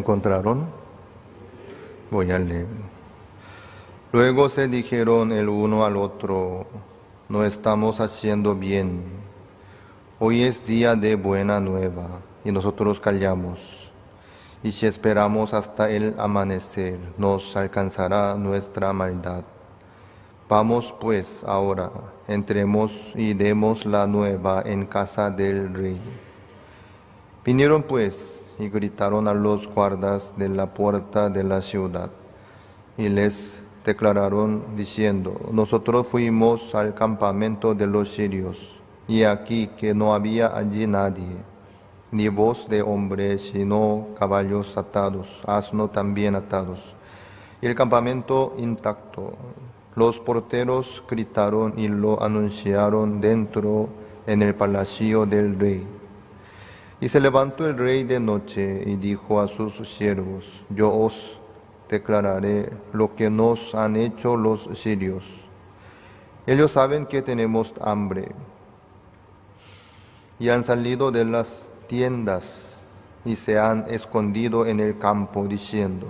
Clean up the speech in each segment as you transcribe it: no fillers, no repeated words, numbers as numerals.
encontraron? Voy a leer. Luego se dijeron el uno al otro: no estamos haciendo bien. Hoy es día de buena nueva y nosotros callamos. Y si esperamos hasta el amanecer, nos alcanzará nuestra maldad. Vamos pues ahora, entremos y demos la nueva en casa del rey. Vinieron pues y gritaron a los guardas de la puerta de la ciudad y les declararon diciendo: nosotros fuimos al campamento de los sirios, y aquí que no había allí nadie, ni voz de hombre, sino caballos atados, asno también atados, y el campamento intacto. Los porteros gritaron y lo anunciaron dentro en el palacio del rey. Y se levantó el rey de noche y dijo a sus siervos: yo os declararé lo que nos han hecho los sirios. Ellos saben que tenemos hambre y han salido de las tiendas y se han escondido en el campo, diciendo: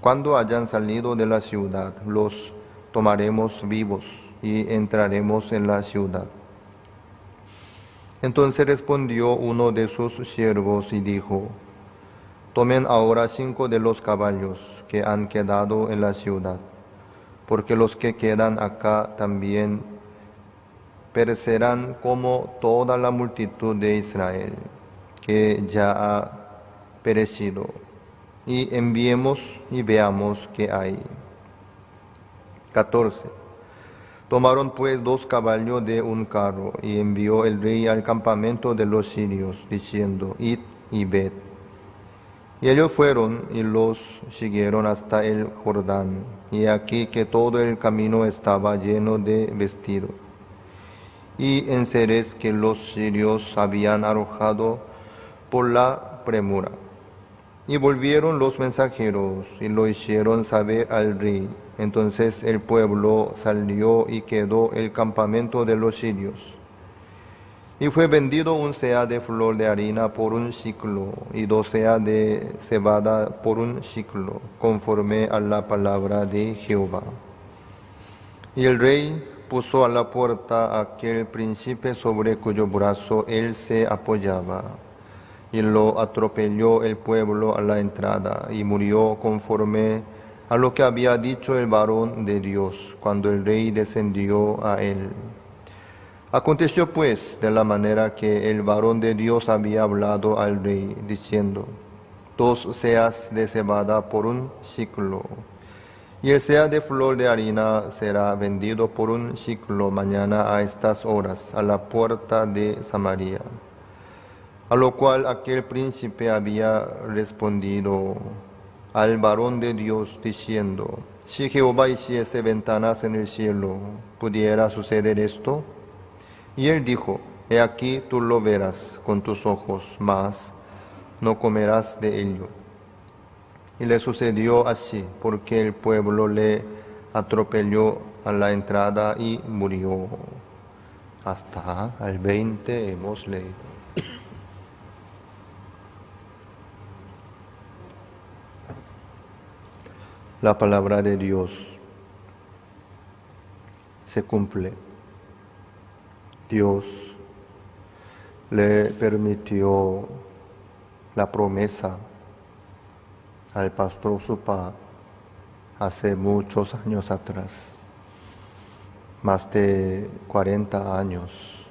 cuando hayan salido de la ciudad, los tomaremos vivos y entraremos en la ciudad. Entonces respondió uno de sus siervos y dijo: tomen ahora 5 de los caballos que han quedado en la ciudad, porque los que quedan acá también perecerán como toda la multitud de Israel, que ya ha perecido, y enviemos y veamos qué hay. 14. Tomaron pues 2 caballos de un carro, y envió el rey al campamento de los sirios, diciendo: id y ved. Y ellos fueron y los siguieron hasta el Jordán, y aquí que todo el camino estaba lleno de vestido y enseres que los sirios habían arrojado por la premura. Y volvieron los mensajeros y lo hicieron saber al rey. Entonces el pueblo salió y quedó el campamento de los sirios. Y fue vendido 1 seah de flor de harina por 1 siclo, y 2 seah de cebada por 1 siclo, conforme a la palabra de Jehová. Y el rey puso a la puerta a aquel príncipe sobre cuyo brazo él se apoyaba, y lo atropelló el pueblo a la entrada, y murió conforme a lo que había dicho el varón de Dios, cuando el rey descendió a él. Aconteció pues de la manera que el varón de Dios había hablado al rey, diciendo: 2 seahs de cebada por 1 siclo, y el seah de flor de harina será vendido por 1 siclo mañana a estas horas a la puerta de Samaria. A lo cual aquel príncipe había respondido al varón de Dios, diciendo: si Jehová hiciese ventanas en el cielo, ¿pudiera suceder esto? Y él dijo: he aquí tú lo verás con tus ojos, mas no comerás de ello. Y le sucedió así, porque el pueblo le atropelló a la entrada y murió. Hasta al 20 hemos leído. La palabra de Dios se cumple. Dios le permitió la promesa al pastor Usupa hace muchos años atrás, más de 40 años,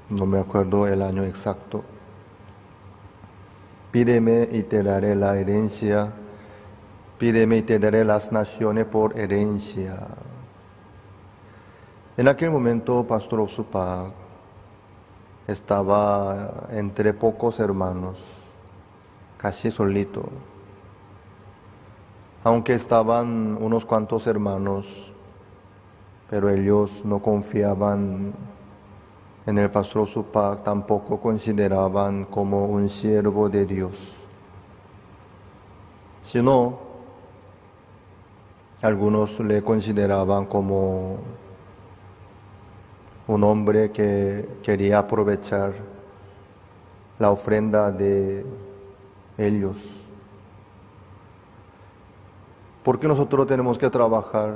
no me acuerdo el año exacto. Pídeme y te daré la herencia, pídeme y te daré las naciones por herencia. En aquel momento, pastor Usupa estaba entre pocos hermanos, casi solito. Aunque estaban unos cuantos hermanos, pero ellos no confiaban en el pastor Usupa, tampoco consideraban como un siervo de Dios, sino algunos le consideraban como un hombre que quería aprovechar la ofrenda de ellos ¿Por qué nosotros tenemos que trabajar?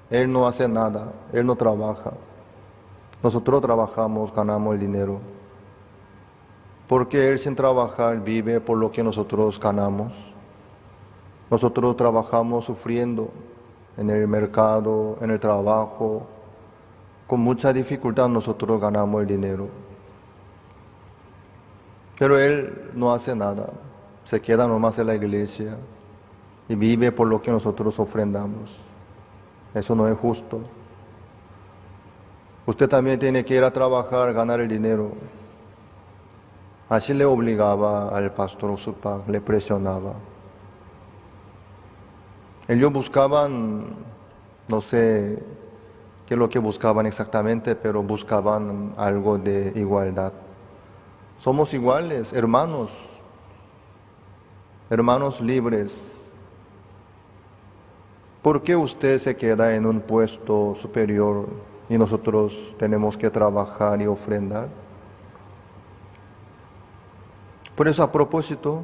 Él no hace nada, Él no trabaja. Nosotros trabajamos, ganamos el dinero. ¿Por qué Él sin trabajar vive por lo que nosotros ganamos? Nosotros trabajamos sufriendo en el mercado, en el trabajo. Con mucha dificultad nosotros ganamos el dinero. Pero Él no hace nada. Se queda nomás en la iglesia y vive por lo que nosotros ofrendamos. Eso no es justo. Usted también tiene que ir a trabajar, ganar el dinero. Así le obligaba al pastor Usupak, le presionaba. Ellos buscaban, no sé qué es lo que buscaban exactamente, pero buscaban algo de igualdad. Somos iguales, hermanos, hermanos libres. ¿Por qué usted se queda en un puesto superior y nosotros tenemos que trabajar y ofrendar? Por eso, a propósito,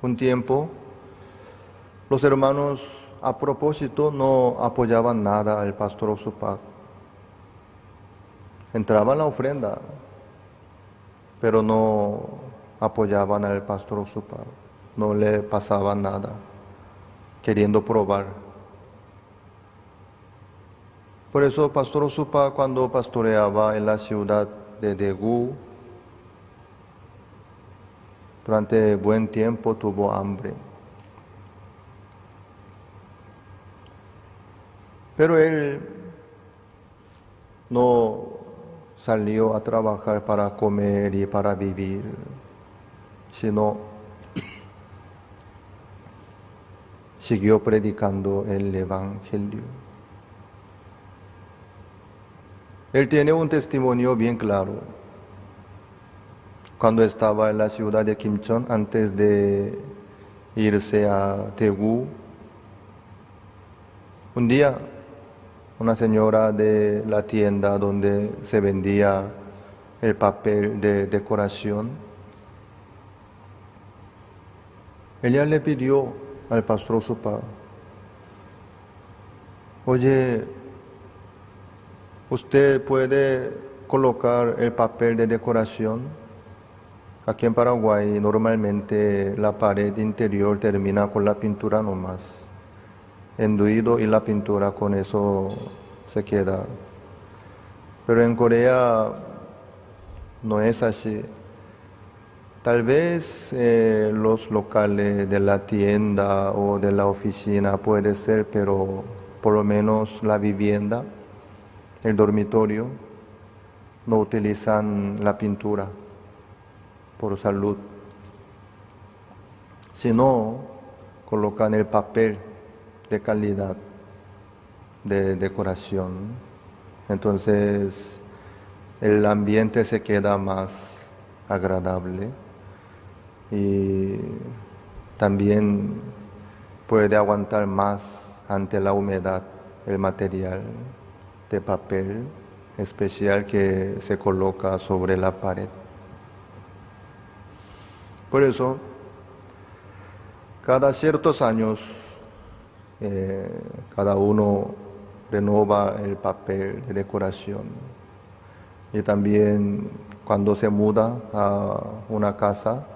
un tiempo, los hermanos a propósito no apoyaban nada al pastor Usupak. Entraban la ofrenda, pero no apoyaban al pastor Usupak. No le pasaban nada, queriendo probar. Por eso, pastor Usupak, cuando pastoreaba en la ciudad de Daegu, durante buen tiempo tuvo hambre. Pero él no salió a trabajar para comer y para vivir, sino siguió predicando el Evangelio. Él tiene un testimonio bien claro. Cuando estaba en la ciudad de Kimcheon, antes de irse a Daegu, un día una señora de la tienda donde se vendía el papel de decoración, ella le pidió al pastor Usupak: oye, ¿usted puede colocar el papel de decoración? Aquí en Paraguay normalmente la pared interior termina con la pintura nomás, enduido, y la pintura con eso se queda. Pero en Corea no es así. Tal vez los locales de la tienda o de la oficina puede ser, pero por lo menos la vivienda, el dormitorio, no utilizan la pintura por salud, sino colocan el papel de calidad de decoración. Entonces el ambiente se queda más agradable y también puede aguantar más ante la humedad el material de papel especial que se coloca sobre la pared. Por eso, cada ciertos años, cada uno renova el papel de decoración. Y también cuando se muda a una casa,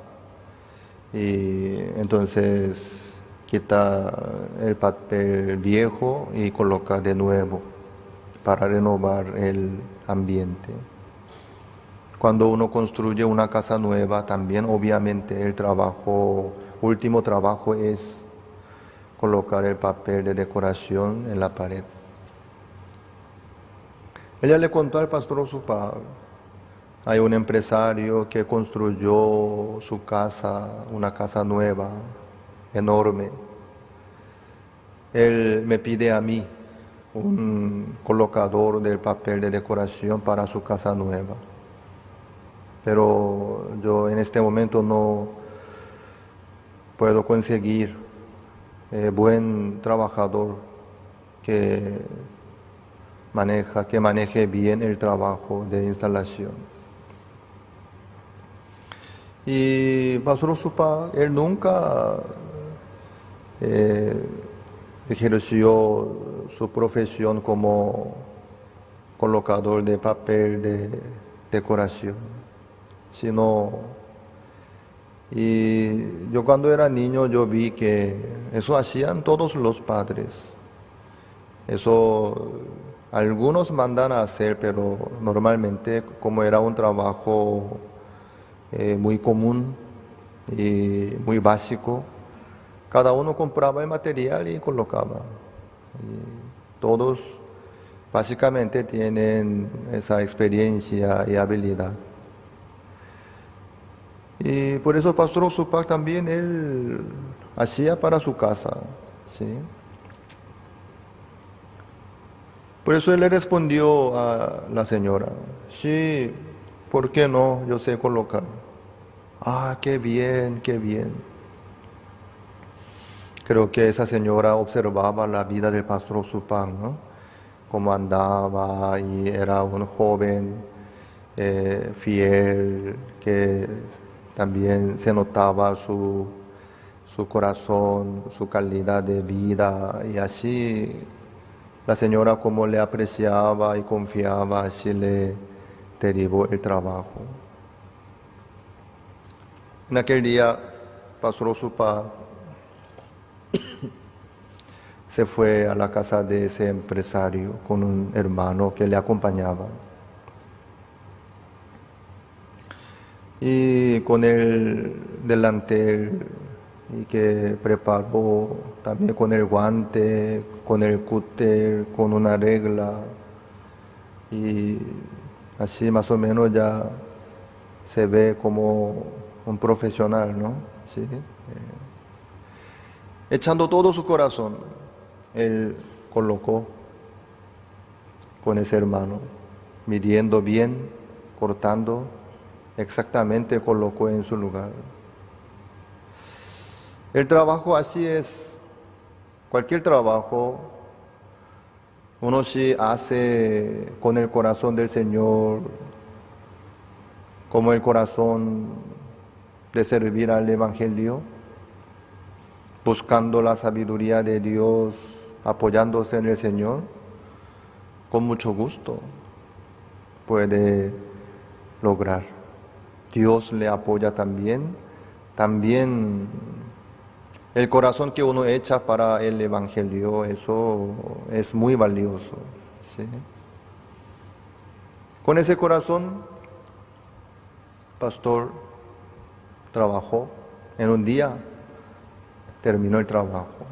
y entonces quita el papel viejo y coloca de nuevo para renovar el ambiente. Cuando uno construye una casa nueva, también obviamente el último trabajo es colocar el papel de decoración en la pared. Ella le contó al pastor Usupak: hay un empresario que construyó su casa, una casa nueva, enorme. Él me pide a mí un colocador del papel de decoración para su casa nueva. Pero yo en este momento no puedo conseguir buen trabajador que maneje bien el trabajo de instalación. Y Pastor Usupak, él nunca ejerció su profesión como colocador de papel de decoración, sino, y yo cuando era niño yo vi que eso hacían todos los padres. Eso algunos mandan a hacer, pero normalmente como era un trabajo muy común y muy básico, cada uno compraba el material y colocaba. Y todos básicamente tienen esa experiencia y habilidad. Y por eso Pastor Osupak también él hacía para su casa, ¿sí? Por eso él le respondió a la señora, sí, ¿por qué no? Yo sé colocar. Ah, qué bien, qué bien. Creo que esa señora observaba la vida del Pastor Osupak, ¿no? Cómo andaba y era un joven fiel, que también se notaba su corazón, su calidad de vida, y así la señora como le apreciaba y confiaba, así le derivó el trabajo. En aquel día, Pastor Osupak se fue a la casa de ese empresario con un hermano que le acompañaba. Y con el delantel y que preparó también con el guante, con el cúter, con una regla, y así más o menos ya se ve como un profesional, ¿no? ¿Sí? Echando todo su corazón, él colocó con ese hermano, midiendo bien, cortando, exactamente colocó en su lugar. El trabajo así es, cualquier trabajo, uno sí hace con el corazón del Señor, como el corazón de servir al Evangelio, buscando la sabiduría de Dios, apoyándose en el Señor, con mucho gusto puede lograr. Dios le apoya también el corazón que uno echa para el Evangelio, eso es muy valioso, ¿sí? Con ese corazón, pastor trabajó. En un día terminó el trabajo.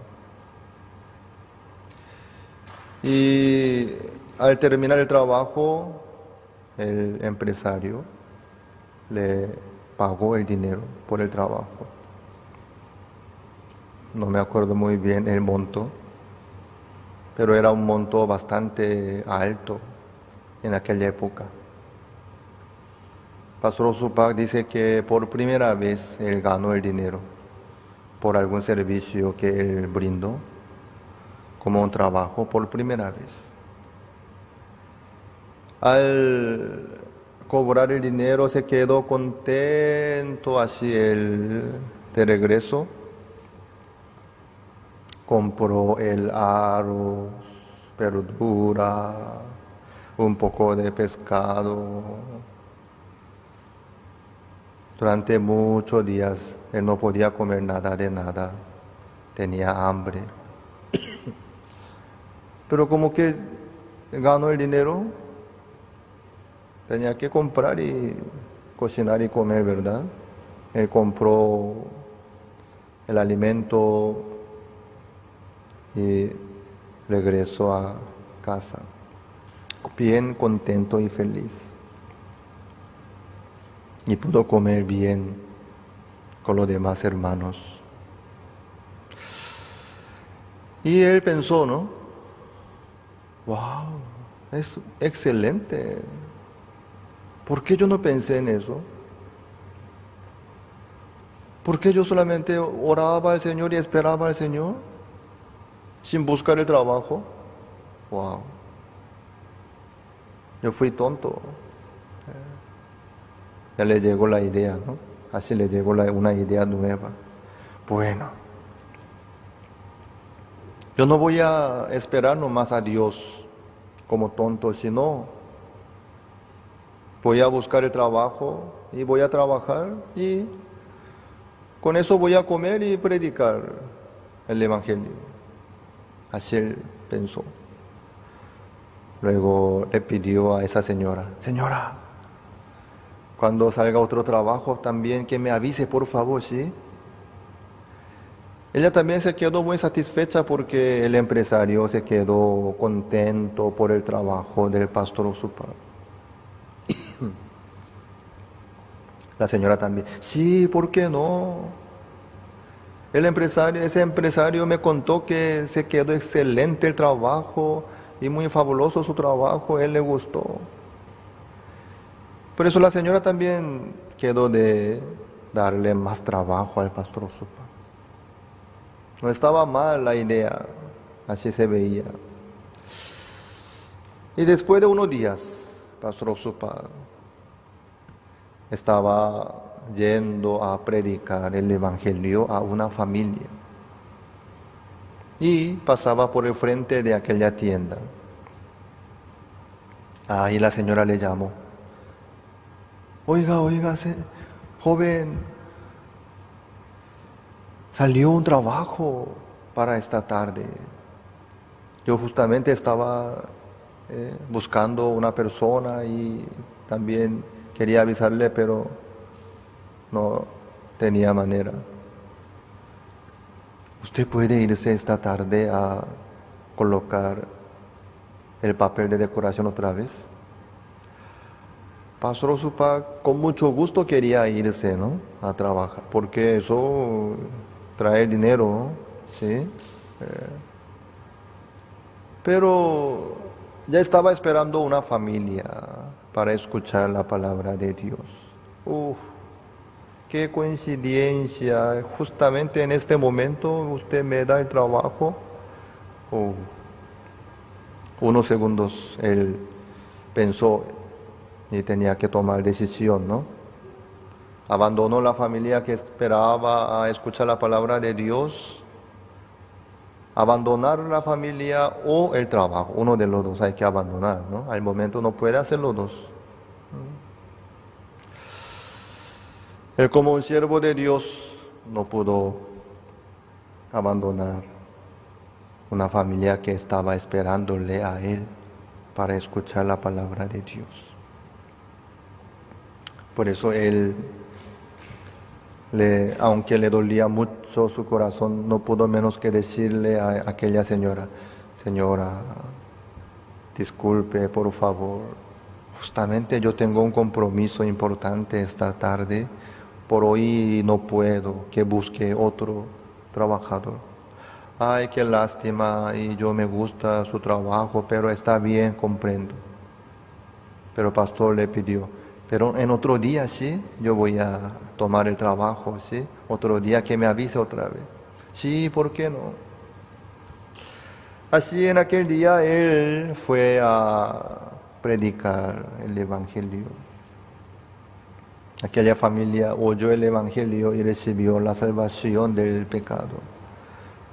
Y al terminar el trabajo, el empresario le pagó el dinero por el trabajo. No me acuerdo muy bien el monto, pero era un monto bastante alto en aquella época. Pastor Osupak dice que por primera vez él ganó el dinero por algún servicio que él brindó como un trabajo por primera vez. Al cobrar el dinero se quedó contento, así él de regreso compró el arroz, verdura, un poco de pescado. Durante muchos días él no podía comer nada de nada, tenía hambre. Pero como que ganó el dinero, tenía que comprar y cocinar y comer, ¿verdad? Él compró el alimento y regresó a casa, bien contento y feliz. Y pudo comer bien con los demás hermanos. Y él pensó, ¿no? ¡Wow! Es excelente. ¿Por qué yo no pensé en eso? ¿Por qué yo solamente oraba al Señor y esperaba al Señor sin buscar el trabajo? ¡Wow! Yo fui tonto. Ya le llegó la idea, ¿no? Así le llegó una idea nueva. Bueno, Yo no voy a esperar nomás a Dios como tonto, sino voy a buscar el trabajo y voy a trabajar y con eso voy a comer y predicar el Evangelio. Así él pensó. Luego le pidió a esa señora, señora, cuando salga otro trabajo también que me avise por favor, ¿sí? Ella también se quedó muy satisfecha porque el empresario se quedó contento por el trabajo del pastor Osupa. La señora también, sí, ¿por qué no? Ese empresario me contó que se quedó excelente el trabajo y muy fabuloso su trabajo, él le gustó. Por eso la señora también quedó de darle más trabajo al pastor Osupa. No estaba mal la idea, así se veía. Y después de unos días, pastor Osupa estaba yendo a predicar el Evangelio a una familia. Y pasaba por el frente de aquella tienda. Ahí la señora le llamó. Oiga, joven, salió un trabajo para esta tarde. Yo justamente estaba buscando una persona y también quería avisarle, pero no tenía manera. ¿Usted puede irse esta tarde a colocar el papel de decoración otra vez? Pastor Osupa con mucho gusto quería irse, ¿no?, a trabajar, porque eso trae dinero, ¿no? ¿Sí? Pero ya estaba esperando una familia para escuchar la palabra de Dios. Qué coincidencia, justamente en este momento usted me da el trabajo. Unos segundos él pensó y tenía que tomar decisión, ¿no? Abandonó la familia que esperaba a escuchar la palabra de Dios. Abandonar la familia o el trabajo, uno de los dos hay que abandonar, ¿no? Al momento no puede hacer los dos. Él, como un siervo de Dios, no pudo abandonar una familia que estaba esperándole a él para escuchar la palabra de Dios. Por eso él, aunque le dolía mucho su corazón, no pudo menos que decirle a aquella señora, señora, disculpe, por favor, justamente yo tengo un compromiso importante esta tarde, por hoy no puedo, que busque otro trabajador. Ay, qué lástima, y yo me gusta su trabajo, pero está bien, comprendo. Pero el pastor le pidió, pero en otro día, sí, yo voy a tomar el trabajo, sí, otro día que me avise otra vez. Sí, ¿por qué no? Así en aquel día él fue a predicar el Evangelio. Aquella familia oyó el Evangelio y recibió la salvación del pecado.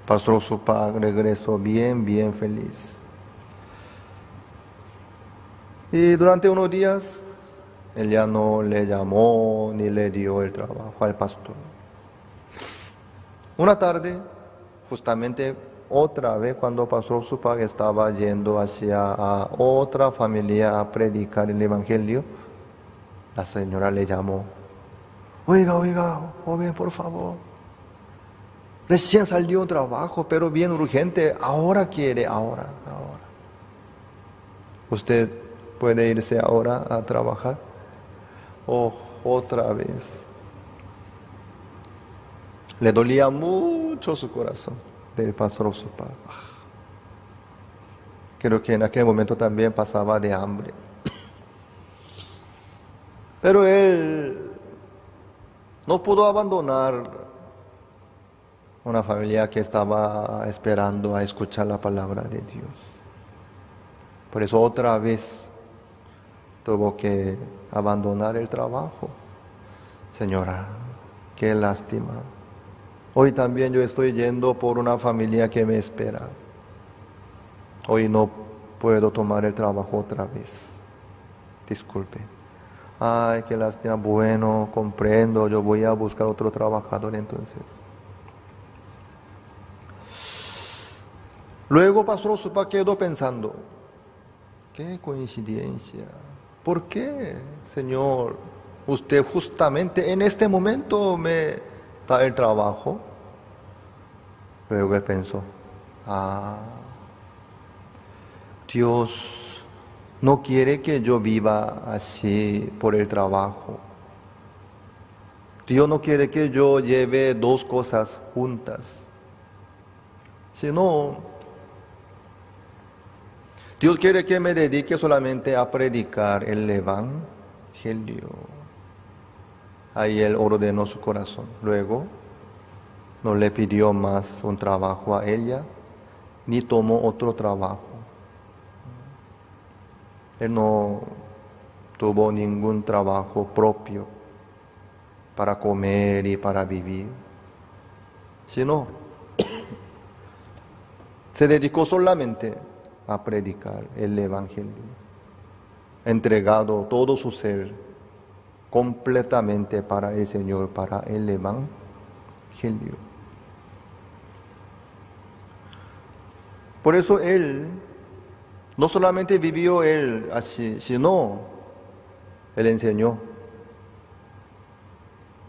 Pastor Osupa regresó bien feliz. Y durante unos días, él ya no le llamó ni le dio el trabajo al pastor. Una tarde, justamente otra vez cuando Pastor Osupa estaba yendo hacia a otra familia a predicar el Evangelio, la señora le llamó. Oiga, joven, por favor. Recién salió un trabajo, pero bien urgente. Ahora quiere, ahora. ¿Usted puede irse ahora a trabajar? Otra vez. Le dolía mucho su corazón del pastor Osupa. Creo que en aquel momento también pasaba de hambre. Pero él no pudo abandonar una familia que estaba esperando a escuchar la palabra de Dios. Por eso otra vez tuvo que abandonar el trabajo. Señora, qué lástima. Hoy también yo estoy yendo por una familia que me espera. Hoy no puedo tomar el trabajo otra vez. Disculpe. Ay, qué lástima. Bueno, comprendo. Yo voy a buscar otro trabajador entonces. Luego Pastor Osupa quedó pensando, qué coincidencia. ¿Por qué, Señor, usted justamente en este momento me da el trabajo? Luego él pensó, Dios no quiere que yo viva así por el trabajo. Dios no quiere que yo lleve dos cosas juntas. Sino, Dios quiere que me dedique solamente a predicar el Evangelio. Ahí Él ordenó su corazón. Luego, no le pidió más un trabajo a ella, ni tomó otro trabajo. Él no tuvo ningún trabajo propio para comer y para vivir, sino se dedicó solamente a predicar el Evangelio, entregado todo su ser completamente para el Señor, para el Evangelio. Por eso Él no solamente vivió Él así, sino Él enseñó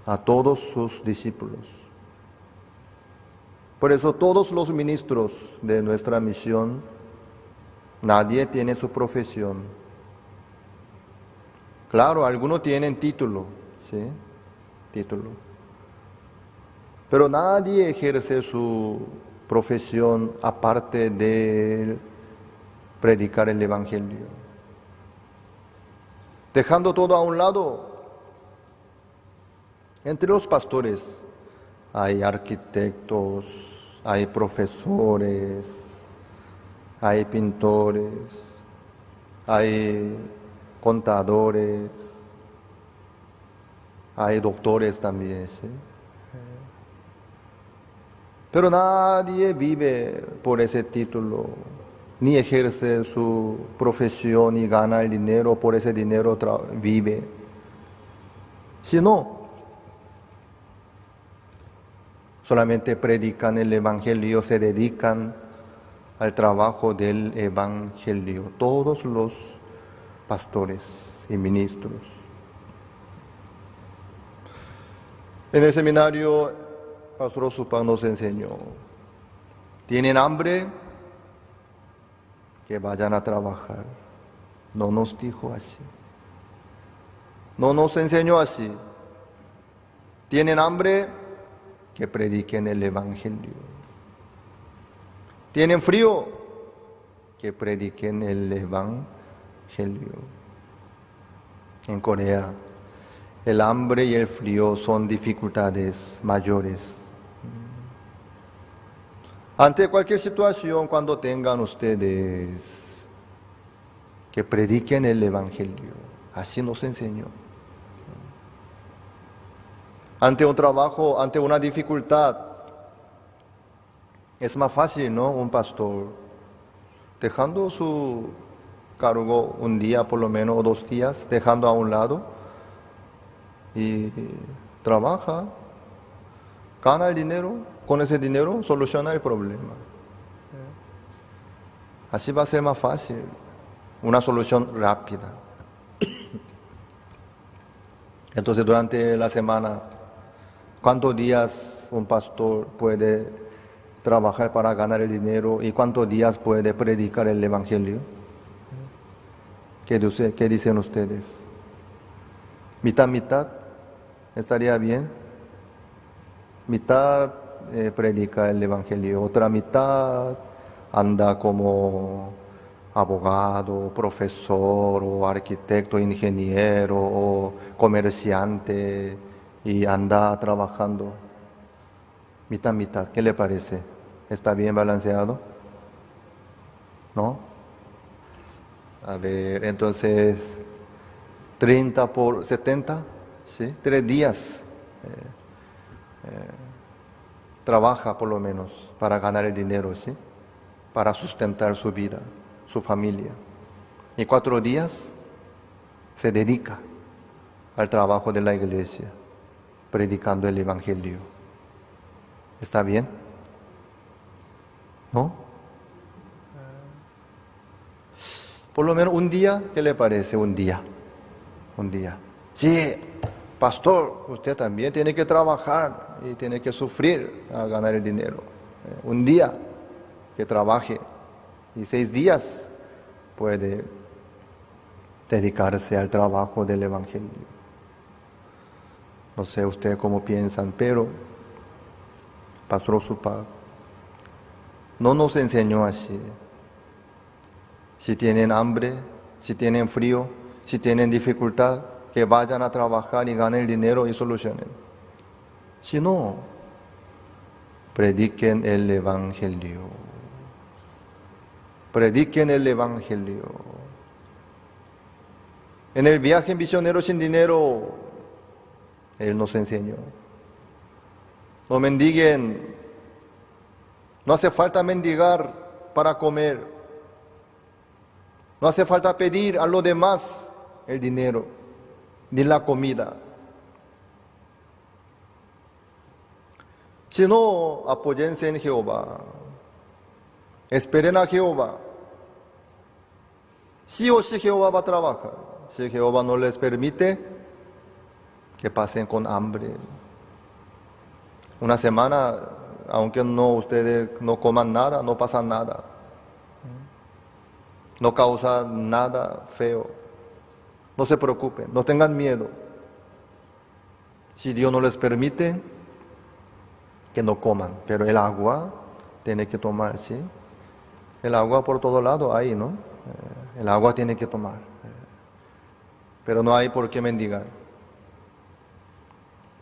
a todos sus discípulos. Por eso todos los ministros de nuestra misión, nadie tiene su profesión. Claro, algunos tienen título, ¿sí? Título. Pero nadie ejerce su profesión aparte de predicar el Evangelio. Dejando todo a un lado, entre los pastores hay arquitectos, hay profesores, hay pintores, hay contadores, hay doctores también, ¿sí? Pero nadie vive por ese título, ni ejerce su profesión y gana el dinero, por ese dinero vive. Sino, solamente predican el Evangelio, se dedican al trabajo del Evangelio, todos los pastores y ministros. En el seminario, Pastor Osupa nos enseñó, ¿tienen hambre? Que vayan a trabajar. No nos dijo así. No nos enseñó así. ¿Tienen hambre? Que prediquen el Evangelio. ¿Tienen frío? Que prediquen el Evangelio. En Corea, el hambre y el frío son dificultades mayores. Ante cualquier situación, cuando tengan ustedes, que prediquen el Evangelio. Así nos enseñó. Ante un trabajo, ante una dificultad, es más fácil, ¿no? Un pastor, dejando su cargo un día por lo menos o 2 días, dejando a un lado, y trabaja, gana el dinero, con ese dinero soluciona el problema. Así va a ser más fácil, una solución rápida. Entonces, durante la semana, ¿cuántos días un pastor puede trabajar para ganar el dinero y cuántos días puede predicar el Evangelio? ¿Qué dicen ustedes? ¿Mitad, mitad? ¿Estaría bien? Mitad predica el Evangelio, otra mitad anda como abogado, profesor, o arquitecto, ingeniero, o comerciante, y anda trabajando. Mitad, mitad, ¿qué le parece? ¿Está bien balanceado? ¿No? A ver, entonces, 30 por 70, ¿sí? 3 días. Trabaja por lo menos para ganar el dinero, ¿sí? para sustentar su vida, su familia. Y 4 días se dedica al trabajo de la iglesia, predicando el Evangelio. ¿Está bien? ¿No? Por lo menos un día, ¿qué le parece? Un día. Sí, pastor, usted también tiene que trabajar y tiene que sufrir a ganar el dinero. Un día que trabaje y 6 días puede dedicarse al trabajo del Evangelio. No sé ustedes cómo piensan, pero Pastor Supa no nos enseñó así. Si tienen hambre, si tienen frío, si tienen dificultad, que vayan a trabajar y ganen el dinero y solucionen. Si no, prediquen el Evangelio. Prediquen el Evangelio. En el viaje misionero sin dinero, Él nos enseñó. No mendiguen. No hace falta mendigar para comer. No hace falta pedir a los demás el dinero, ni la comida. Sino apóyense en Jehová. Esperen a Jehová. Sí o sí Jehová va a trabajar. Si Jehová no les permite, que pasen con hambre. Una semana, aunque ustedes no coman nada, no pasa nada. No causa nada feo. No se preocupen, no tengan miedo. Si Dios no les permite, que no coman. Pero el agua tiene que tomar, ¿sí? El agua por todo lado hay, ¿no? El agua tiene que tomar. Pero no hay por qué mendigar.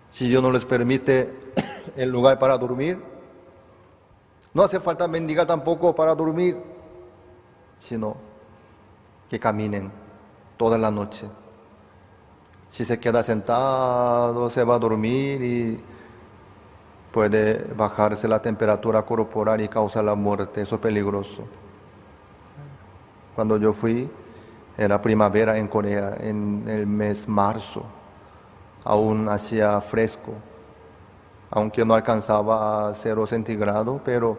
Si Dios no les permite el lugar para dormir, no hace falta mendigar tampoco para dormir, sino que caminen toda la noche. Si se queda sentado, se va a dormir y puede bajarse la temperatura corporal y causar la muerte. Eso es peligroso. Cuando yo fui, era primavera en Corea, en el mes marzo. Aún hacía fresco, aunque no alcanzaba a 0 centígrados, pero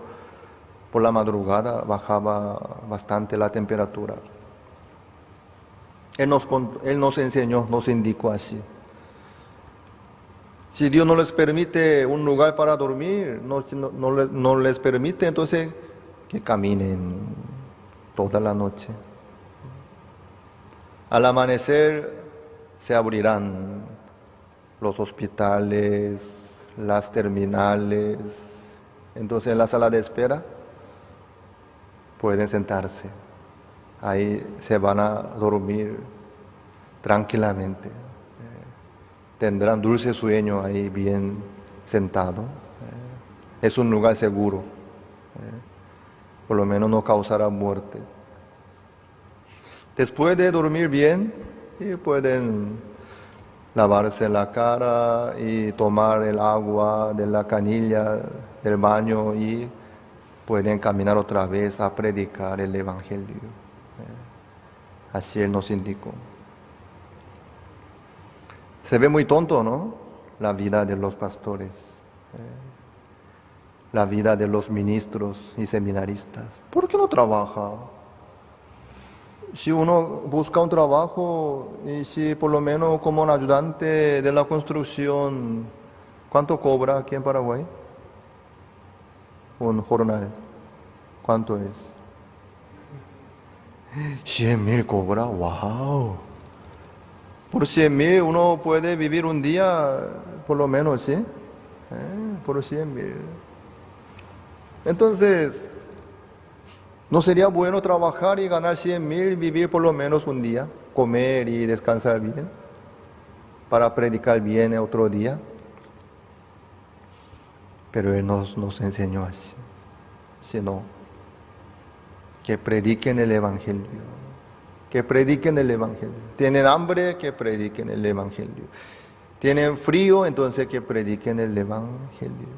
por la madrugada bajaba bastante la temperatura. Él nos enseñó, nos indicó así. Si Dios no les permite un lugar para dormir, no les permite, entonces que caminen toda la noche. Al amanecer se abrirán los hospitales, las terminales. Entonces en la sala de espera pueden sentarse. Ahí se van a dormir tranquilamente. Tendrán dulce sueño ahí bien sentado. Es un lugar seguro. Por lo menos no causará muerte. Después de dormir bien, pueden lavarse la cara y tomar el agua de la canilla del baño y pueden caminar otra vez a predicar el Evangelio. Así Él nos indicó. Se ve muy tonto, ¿no? La vida de los pastores, la vida de los ministros y seminaristas. ¿Por qué no trabaja? Si uno busca un trabajo y si por lo menos como un ayudante de la construcción, ¿cuánto cobra aquí en Paraguay? Un jornal, ¿cuánto es? 100,000 cobra, wow. Por 100,000 uno puede vivir un día, por lo menos, ¿sí? Por 100,000. Entonces, ¿no sería bueno trabajar y ganar 100,000, vivir por lo menos un día, comer y descansar bien, para predicar bien el otro día? Pero Él nos enseñó así, sino que prediquen el Evangelio, que prediquen el Evangelio. Tienen hambre, que prediquen el Evangelio. Tienen frío, entonces que prediquen el Evangelio.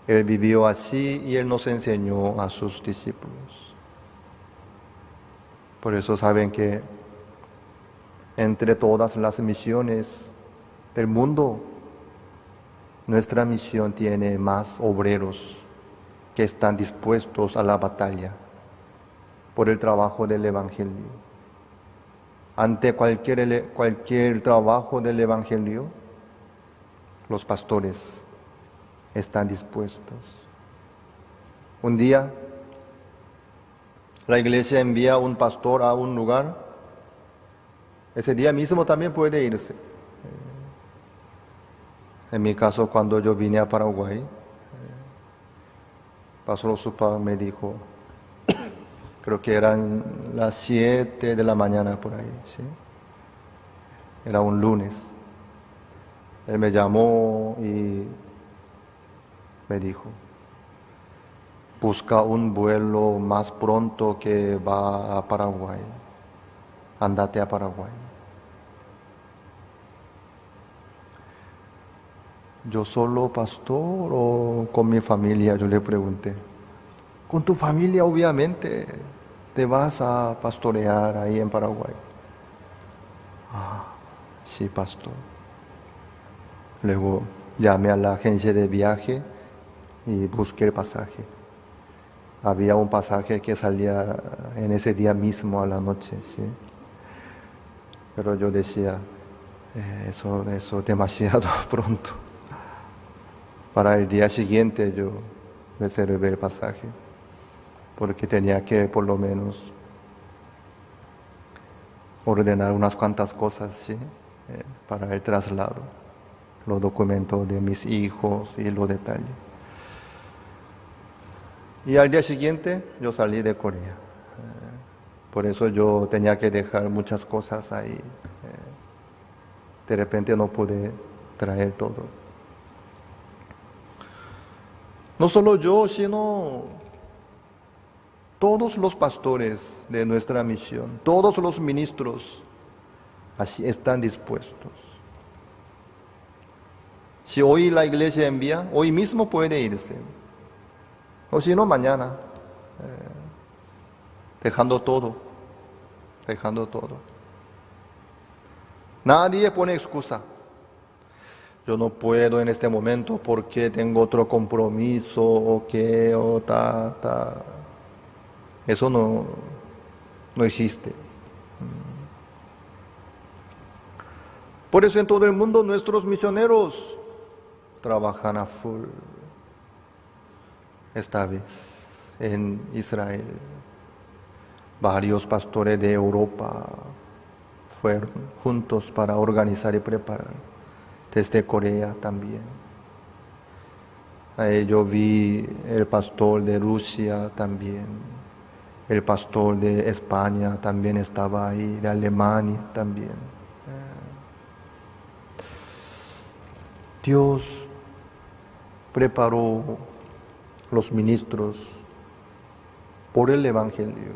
Él vivió así y Él nos enseñó a sus discípulos. Por eso saben que entre todas las misiones del mundo, nuestra misión tiene más obreros que están dispuestos a la batalla por el trabajo del Evangelio. Ante cualquier trabajo del Evangelio, los pastores están dispuestos. Un día, la iglesia envía un pastor a un lugar. Ese día mismo también puede irse. En mi caso, cuando yo vine a Paraguay, Pastor Supa me dijo, creo que eran las 7 de la mañana por ahí, ¿sí? Era un lunes. Él me llamó y me dijo, busca un vuelo más pronto que va a Paraguay. Andate a Paraguay. ¿Yo solo, pastor, o con mi familia? Yo le pregunté. Con tu familia, obviamente, te vas a pastorear ahí en Paraguay. Ah, sí, pastor. Luego llamé a la agencia de viaje y busqué el pasaje. Había un pasaje que salía en ese día mismo a la noche, ¿sí? Pero yo decía, eso es demasiado pronto. Para el día siguiente yo reservé el pasaje, porque tenía que por lo menos ordenar unas cuantas cosas, ¿sí? Para el traslado, los documentos de mis hijos y los detalles. Y al día siguiente yo salí de Corea. Por eso yo tenía que dejar muchas cosas ahí. De repente no pude traer todo. No solo yo, sino todos los pastores de nuestra misión, todos los ministros, así están dispuestos. Si hoy la iglesia envía, hoy mismo puede irse. O si no, mañana, dejando todo. Nadie pone excusa. Yo no puedo en este momento porque tengo otro compromiso o qué, o ta. Eso no existe. Por eso en todo el mundo nuestros misioneros trabajan a full. Esta vez en Israel, varios pastores de Europa fueron juntos para organizar y preparar. Desde Corea también. Ahí yo vi el pastor de Rusia también. El pastor de España también estaba ahí, de Alemania también. Dios preparó los ministros por el Evangelio.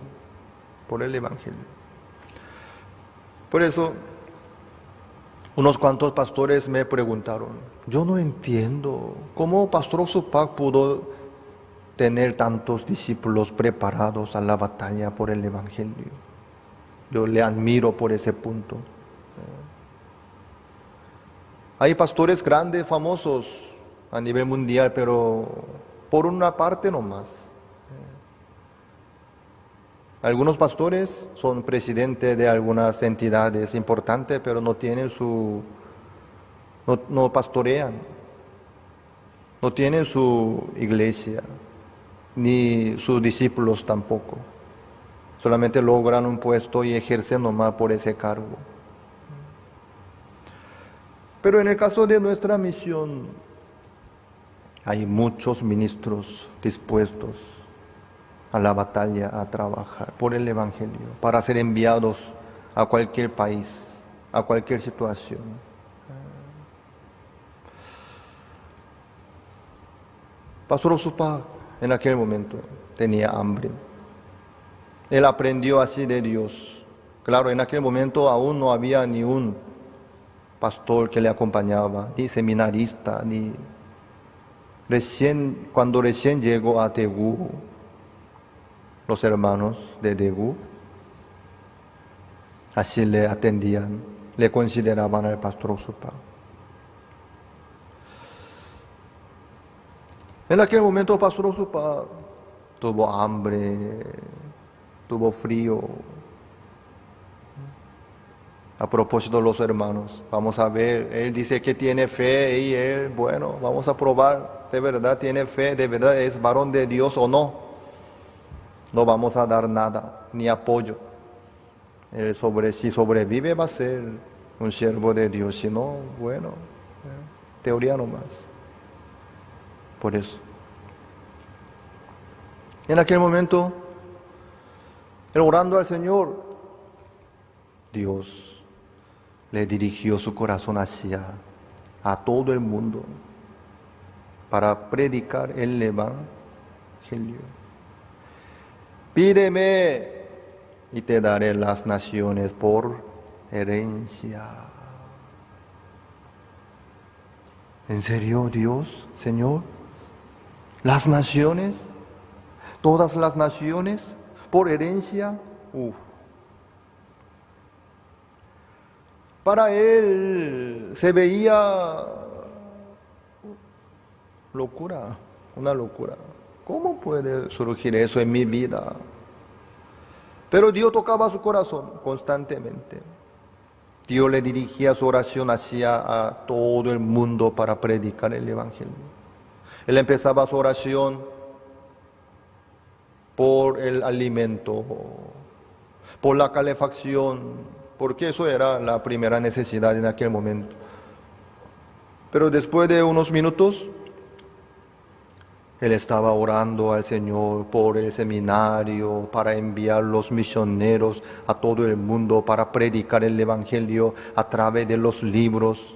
Por eso, unos cuantos pastores me preguntaron, yo no entiendo cómo Pastor Supak pudo tener tantos discípulos preparados a la batalla por el Evangelio. Yo le admiro por ese punto. Hay pastores grandes, famosos a nivel mundial, pero por una parte nomás. Algunos pastores son presidentes de algunas entidades importantes, pero no tienen no pastorean, no tienen su iglesia, ni sus discípulos tampoco. Solamente logran un puesto y ejercen nomás por ese cargo. Pero en el caso de nuestra misión, hay muchos ministros dispuestos a la batalla, a trabajar por el Evangelio, para ser enviados a cualquier país, a cualquier situación. Pastor Osupa en aquel momento tenía hambre. Él aprendió así de Dios. Claro, en aquel momento aún no había ni un pastor que le acompañaba, ni seminarista, ni cuando recién llegó a Daegu, los hermanos de Daegu, así le atendían, le consideraban al pastor Osupa. En aquel momento el pastor Osupa tuvo hambre, tuvo frío. A propósito de los hermanos, vamos a ver, él dice que tiene fe y él, bueno, vamos a probar, de verdad tiene fe, de verdad es varón de Dios o no. No vamos a dar nada, ni apoyo. Si sobrevive va a ser un siervo de Dios, si no, bueno, teoría nomás. Por eso. En aquel momento, él orando al Señor, Dios le dirigió su corazón a todo el mundo para predicar el Evangelio. Pídeme y te daré las naciones por herencia. ¿En serio, Dios, Señor? ¿Las naciones? ¿Todas las naciones por herencia? Para él se veía locura, una locura. ¿Cómo puede surgir eso en mi vida? Pero Dios tocaba su corazón constantemente. Dios le dirigía su oración hacia a todo el mundo para predicar el Evangelio. Él empezaba su oración por el alimento, por la calefacción, porque eso era la primera necesidad en aquel momento. Pero después de unos minutos, él estaba orando al Señor por el seminario, para enviar los misioneros a todo el mundo, para predicar el Evangelio a través de los libros,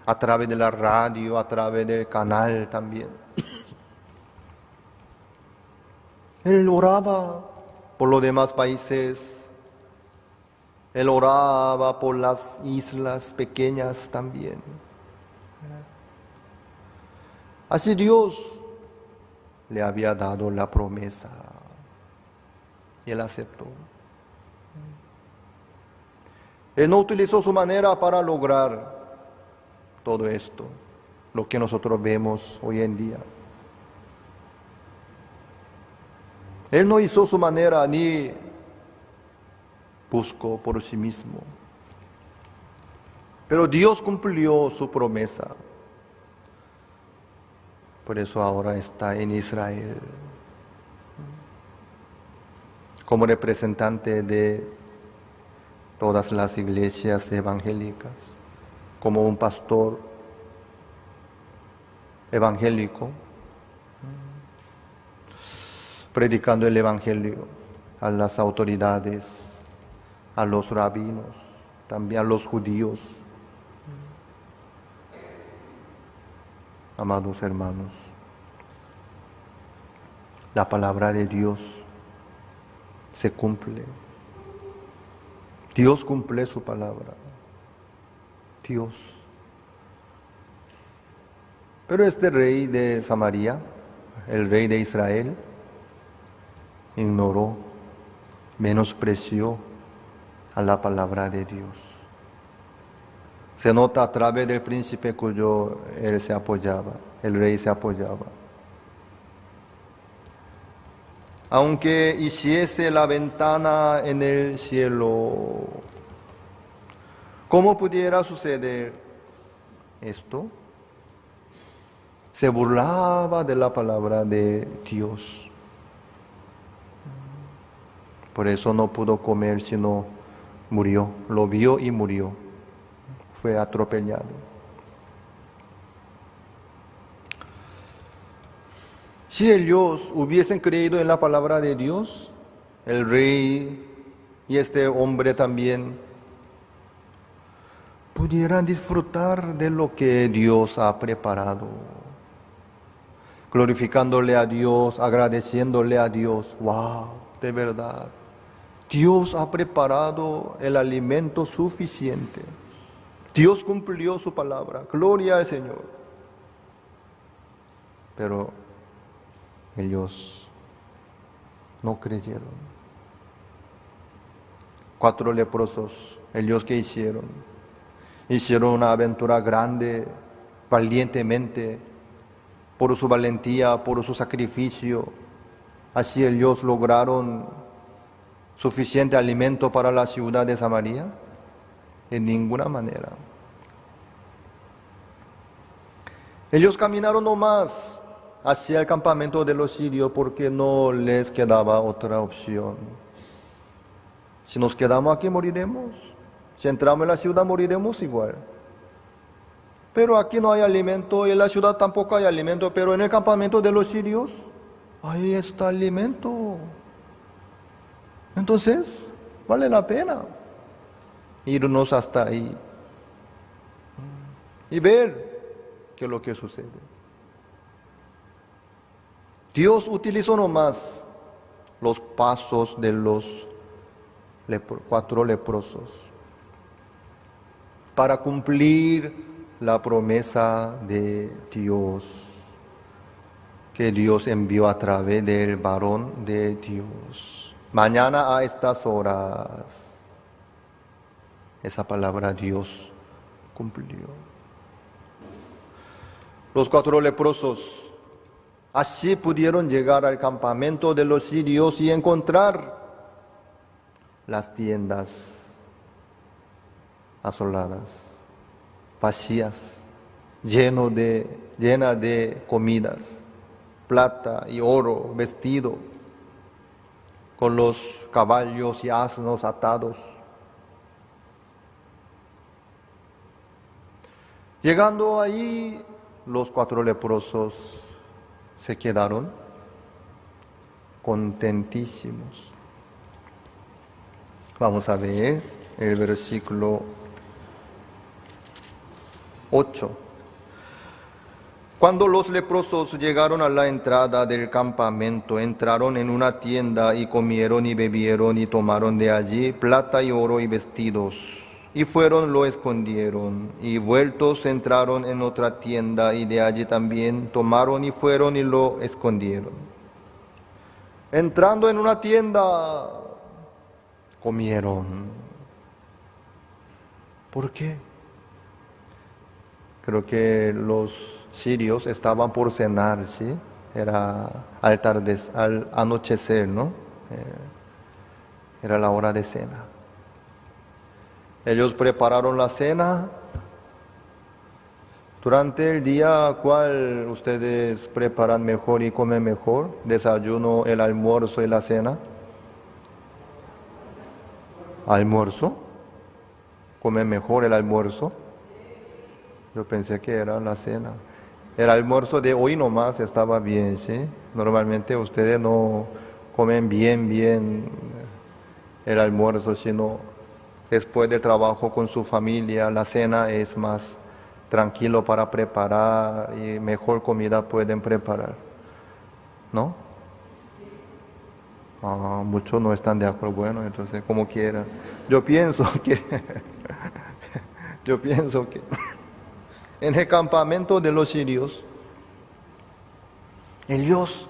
a través de la radio, a través del canal también. Él oraba por los demás países. Él oraba por las islas pequeñas también. Así Dios le había dado la promesa y él aceptó. Él no utilizó su manera para lograr todo esto, lo que nosotros vemos hoy en día. Él no hizo su manera ni buscó por sí mismo. Pero Dios cumplió su promesa. Por eso ahora está en Israel como representante de todas las iglesias evangélicas, como un pastor evangélico, predicando el Evangelio a las autoridades, a los rabinos, también a los judíos. Amados hermanos, la palabra de Dios se cumple. Dios cumple su palabra. Dios. Pero este rey de Samaria, el rey de Israel, ignoró, menospreció a la palabra de Dios. Se nota a través del príncipe cuyo él se apoyaba, el rey se apoyaba. Aunque hiciese la ventana en el cielo, ¿cómo pudiera suceder esto? Se burlaba de la palabra de Dios. Por eso no pudo comer, sino murió. Lo vio y murió. Fue atropellado. Si ellos hubiesen creído en la palabra de Dios, el rey y este hombre también pudieran disfrutar de lo que Dios ha preparado, glorificándole a Dios, agradeciéndole a Dios. ¡Wow! De verdad, Dios ha preparado el alimento suficiente. Dios cumplió su palabra. Gloria al Señor. Pero ellos no creyeron. 4 leprosos, ellos ¿qué hicieron? Hicieron una aventura grande, valientemente, por su valentía, por su sacrificio. Así ellos lograron suficiente alimento para la ciudad de Samaria. En ninguna manera. Ellos caminaron nomás hacia el campamento de los sirios porque no les quedaba otra opción. Si nos quedamos aquí moriremos. Si entramos en la ciudad moriremos igual. Pero aquí no hay alimento y en la ciudad tampoco hay alimento, pero en el campamento de los sirios ahí está alimento. Entonces, vale la pena irnos hasta ahí y ver qué es lo que sucede. Dios utilizó nomás los pasos de los 4 leprosos para cumplir la promesa de Dios que Dios envió a través del varón de Dios. Mañana a estas horas, esa palabra Dios cumplió. Los 4 leprosos así pudieron llegar al campamento de los sirios y encontrar las tiendas asoladas, vacías, llenas de comidas, plata y oro, vestido, con los caballos y asnos atados. Llegando ahí, los 4 leprosos se quedaron contentísimos. Vamos a ver el versículo 8. Cuando los leprosos llegaron a la entrada del campamento, entraron en una tienda y comieron y bebieron y tomaron de allí plata y oro y vestidos. Y fueron, lo escondieron, y vueltos entraron en otra tienda, y de allí también tomaron y fueron y lo escondieron. Entrando en una tienda, comieron. ¿Por qué? Creo que los sirios estaban por cenar, ¿sí? Era al anochecer, ¿no? Era la hora de cena. Ellos prepararon la cena. Durante el día, ¿cuál ustedes preparan mejor y comen mejor? ¿Desayuno, el almuerzo y la cena? ¿Almuerzo? ¿Comen mejor el almuerzo? Yo pensé que era la cena. El almuerzo de hoy nomás estaba bien, ¿sí? Normalmente ustedes no comen bien el almuerzo, sino después del trabajo con su familia, la cena es más tranquilo para preparar y mejor comida pueden preparar, ¿no? Muchos no están de acuerdo, bueno, entonces como quieran. Yo pienso que en el campamento de los sirios, ellos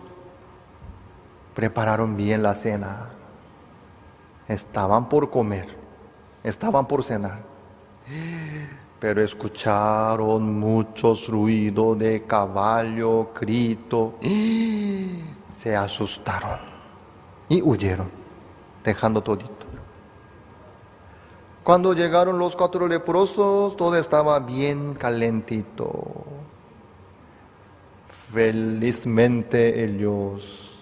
prepararon bien la cena. Estaban por comer, estaban por cenar, pero escucharon muchos ruidos de caballo, grito, y se asustaron y huyeron, dejando todito. Cuando llegaron los 4 leprosos, todo estaba bien calentito. Felizmente ellos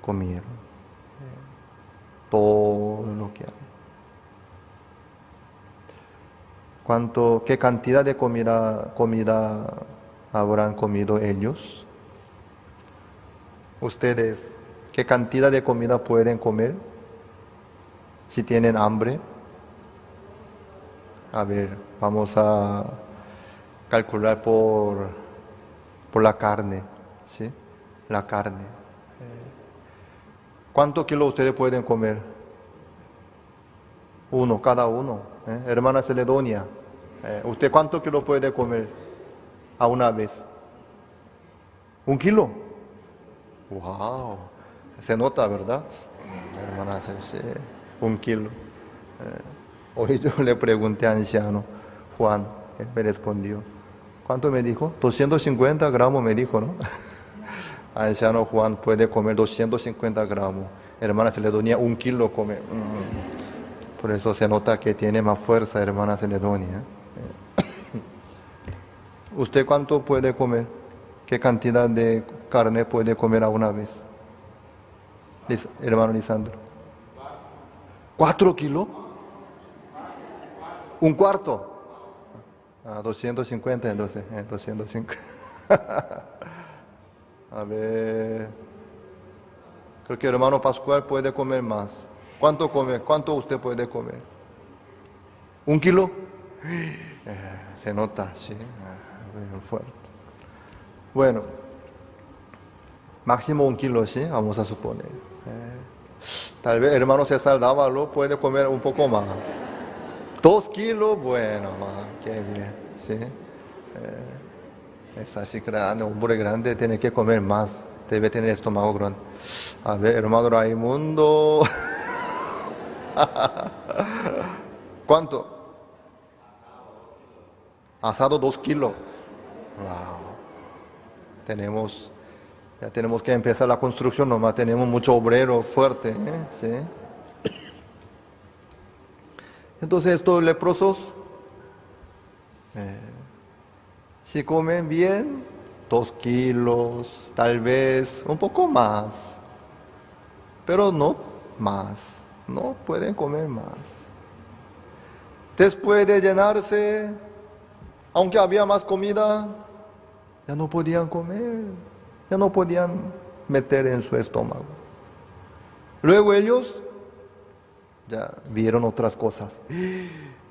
comieron todo lo que había. ¿Qué cantidad de comida habrán comido ellos? ¿Ustedes qué cantidad de comida pueden comer si tienen hambre? A ver, vamos a calcular por la carne, ¿sí? La carne. ¿Cuántos kilos ustedes pueden comer? Uno, cada uno. Hermana Celedonia, ¿usted cuántos kilos puede comer a una vez? ¿1 kilo? ¡Wow! Se nota, ¿verdad? Hermana, sí, 1 kilo. Hoy yo le pregunté al anciano Juan, él me respondió. ¿Cuánto me dijo? 250 gramos me dijo, ¿no? Anciano Juan puede comer 250 gramos. Hermana Celedonia, 1 kilo come. Por eso se nota que tiene más fuerza, hermana Celedonia. ¿Usted cuánto puede comer? ¿Qué cantidad de carne puede comer a una vez? Hermano Lisandro. 4 kilos. 1/4. 250 entonces. 250. A ver. Creo que el hermano Pascual puede comer más. ¿Cuánto come? ¿Cuánto usted puede comer? 1 kilo. Se nota, sí. Muy fuerte. Bueno, máximo 1 kilo, sí, vamos a suponer. Tal vez el hermano César Dávalo puede comer un poco más. 2 kilos, bueno, qué bien, sí. Es así grande, un hombre grande tiene que comer más, debe tener estómago grande. A ver, hermano Raimundo. ¿Cuánto? Asado 2 kilos. Wow. Ya tenemos que empezar la construcción, nomás tenemos mucho obrero fuerte, ¿sí? Entonces estos leprosos, si comen bien, 2 kilos, tal vez un poco más, pero no más, no pueden comer más. Después de llenarse, aunque había más comida, ya no podían comer, ya no podían meter en su estómago. Luego ellos ya vieron otras cosas.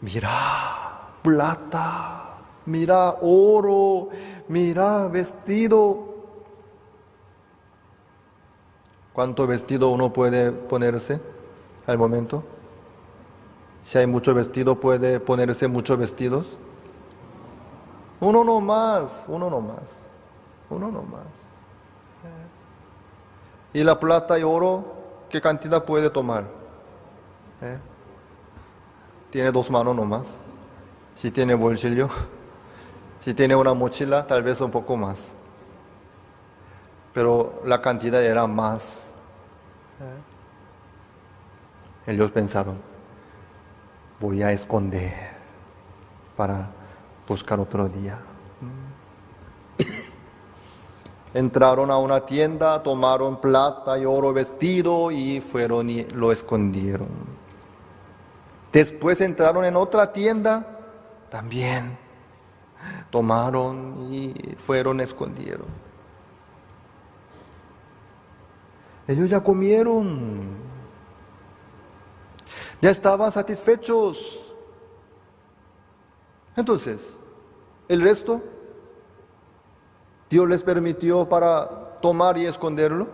Mira, plata, mira, oro, mira, vestido. ¿Cuánto vestido uno puede ponerse al momento? Si hay mucho vestido, puede ponerse muchos vestidos. Uno no más. ¿Y la plata y oro, qué cantidad puede tomar? Tiene 2 manos nomás. Si tiene bolsillo, si tiene una mochila, tal vez un poco más. Pero la cantidad era más. Ellos pensaron, voy a esconder para buscar otro día. Entraron a una tienda, tomaron plata y oro vestido y fueron y lo escondieron. Después entraron en otra tienda, también tomaron y fueron, escondieron. Ellos ya comieron, ya estaban satisfechos. Entonces, el resto, Dios les permitió para tomar y esconderlo.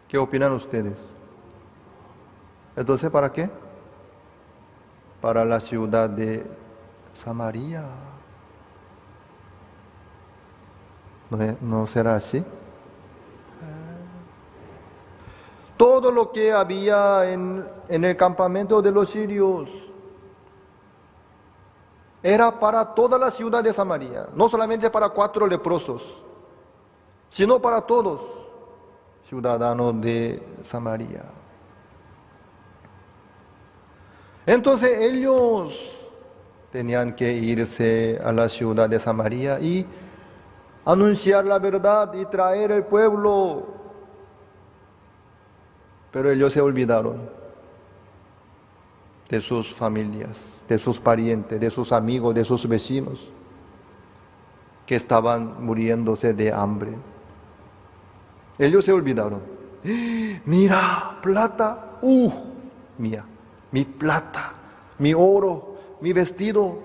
¿Qué opinan ustedes? Entonces, ¿para qué? Para la ciudad de Samaria. ¿No será así? Todo lo que había en el campamento de los sirios era para toda la ciudad de Samaria, no solamente para 4 leprosos, sino para todos ciudadanos de Samaria. Entonces ellos tenían que irse a la ciudad de Samaria y anunciar la verdad y traer el pueblo. Pero ellos se olvidaron de sus familias, de sus parientes, de sus amigos, de sus vecinos, que estaban muriéndose de hambre. Ellos se olvidaron. Mira, plata, mía, mi plata, mi oro, mi vestido,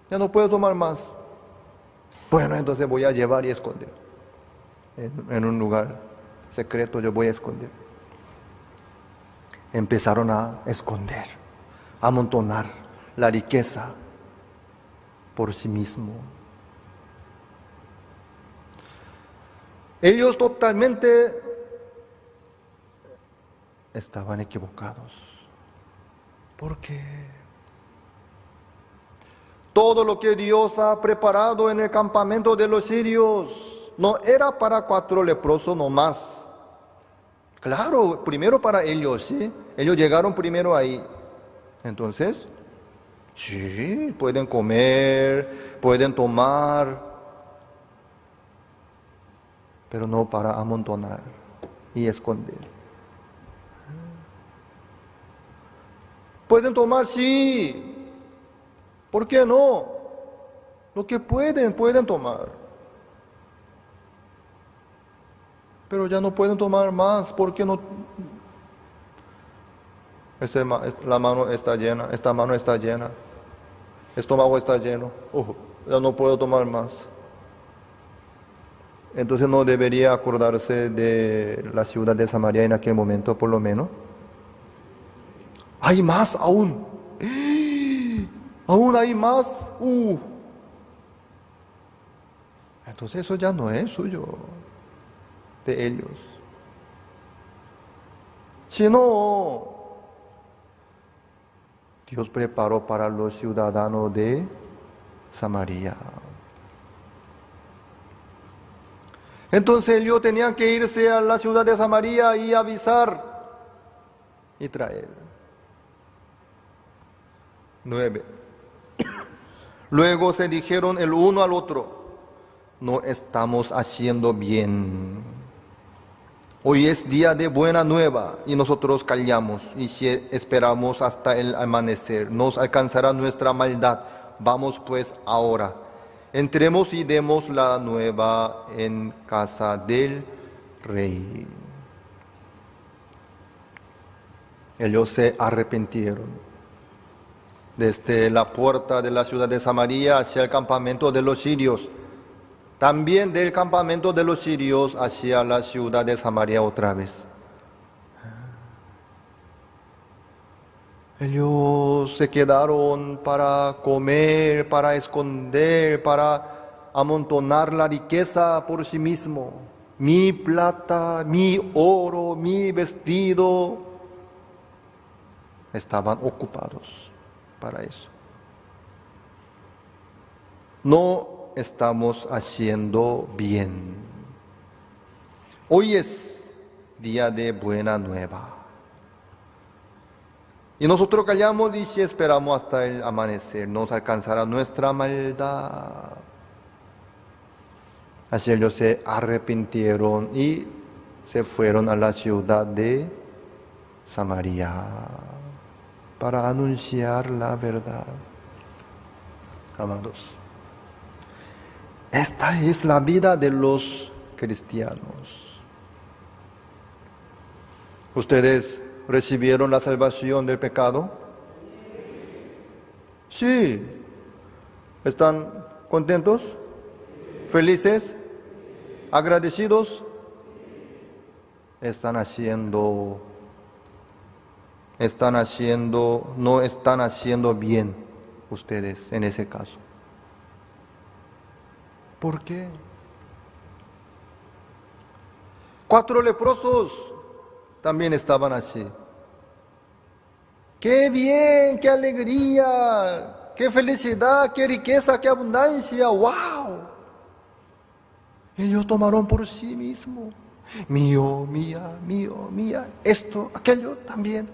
ya no puedo tomar más. Bueno, entonces voy a llevar y esconder. En un lugar secreto yo voy a esconder. Empezaron a esconder, a amontonar la riqueza por sí mismo. Ellos totalmente estaban equivocados. ¿Por qué? Todo lo que Dios ha preparado en el campamento de los sirios no era para 4 leprosos nomás. Claro, primero para ellos, ¿sí? Ellos llegaron primero ahí. Entonces, sí, pueden comer, pueden tomar, pero no para amontonar y esconder. Pueden tomar, sí. ¿Por qué no? Lo que pueden tomar. Pero ya no pueden tomar más, porque no. La mano está llena, esta mano está llena, el estómago está lleno, ya no puedo tomar más. Entonces no debería acordarse de la ciudad de Samaria en aquel momento, por lo menos. Hay más aún. Aún hay más. Entonces eso ya no es suyo, de ellos. Sino, Dios preparó para los ciudadanos de Samaria. Entonces ellos tenían que irse a la ciudad de Samaria y avisar y traer. 9. Luego se dijeron el uno al otro: no estamos haciendo bien. Hoy es día de buena nueva y nosotros callamos, y si esperamos hasta el amanecer, nos alcanzará nuestra maldad. Vamos pues ahora, entremos y demos la nueva en casa del rey. Ellos se arrepintieron. Desde la puerta de la ciudad de Samaria hacia el campamento de los sirios, también del campamento de los sirios hacia la ciudad de Samaria otra vez. Ellos se quedaron para comer, para esconder, para amontonar la riqueza por sí mismo. Mi plata, mi oro, mi vestido. Estaban ocupados para eso. No estamos haciendo bien. Hoy es día de buena nueva. Y nosotros callamos y si esperamos hasta el amanecer, nos alcanzará nuestra maldad. Así ellos se arrepintieron y se fueron a la ciudad de Samaria para anunciar la verdad. Amados, esta es la vida de los cristianos. ¿Ustedes recibieron la salvación del pecado? Sí. ¿Están contentos? ¿Felices? ¿Agradecidos? No están haciendo bien ustedes en ese caso. ¿Por qué? 4 leprosos también estaban así. ¡Qué bien! ¡Qué alegría! ¡Qué felicidad! ¡Qué riqueza! ¡Qué abundancia! ¡Wow! Ellos tomaron por sí mismos. Mío, mía, mío, mía. Esto, aquello también.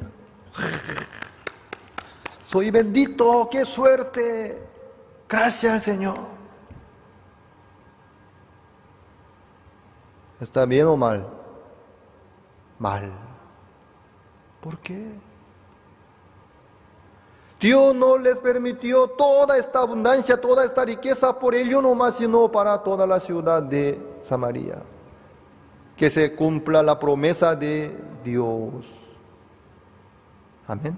Soy bendito. ¡Qué suerte! Gracias, Señor. ¿Está bien o mal? Mal. ¿Por qué? Dios no les permitió toda esta abundancia, toda esta riqueza por ellos nomás, sino para toda la ciudad de Samaria. que se cumpla la promesa de Dios. Amén.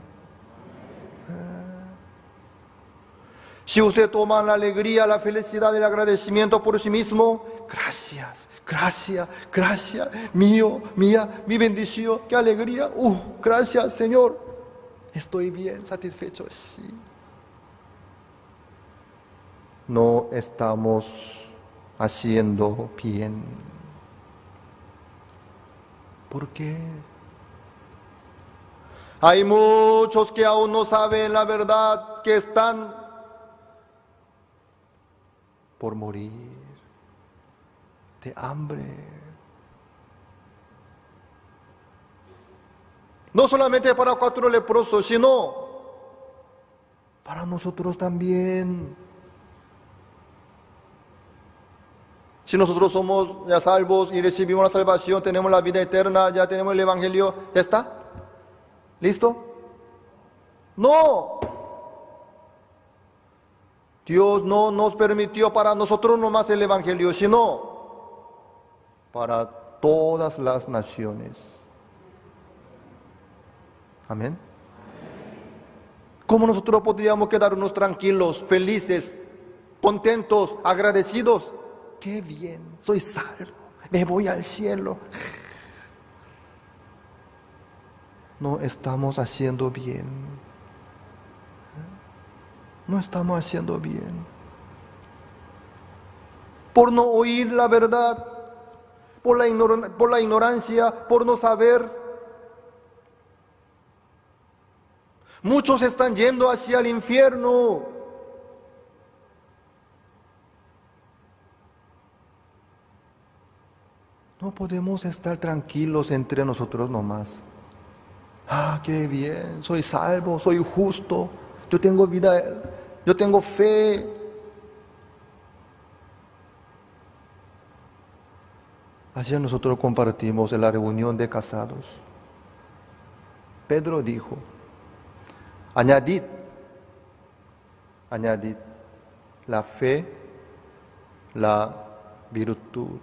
Si usted toma la alegría, la felicidad y el agradecimiento por sí mismo, gracias, gracias, gracias, mío, mía, mi bendición, qué alegría, gracias Señor, estoy bien, satisfecho, sí. No estamos haciendo bien. ¿Por qué? Hay muchos que aún no saben la verdad, que están por morir de hambre. No solamente para 4 leprosos, sino para nosotros también. Si nosotros somos ya salvos y recibimos la salvación, tenemos la vida eterna, ya tenemos el Evangelio, ¿ya está? ¿Listo? No. Dios no nos permitió para nosotros nomás el Evangelio, sino para todas las naciones. Amén. ¿Cómo nosotros podríamos quedarnos tranquilos, felices, contentos, agradecidos? Qué bien, soy salvo, me voy al cielo. No estamos haciendo bien. No estamos haciendo bien. Por no oír la verdad, por la ignorancia, por no saber. Muchos están yendo hacia el infierno. No podemos estar tranquilos entre nosotros nomás. Qué bien, soy salvo, soy justo, yo tengo vida, yo tengo fe. Ayer nosotros compartimos en la reunión de casados. Pedro dijo, añadid la fe, la virtud.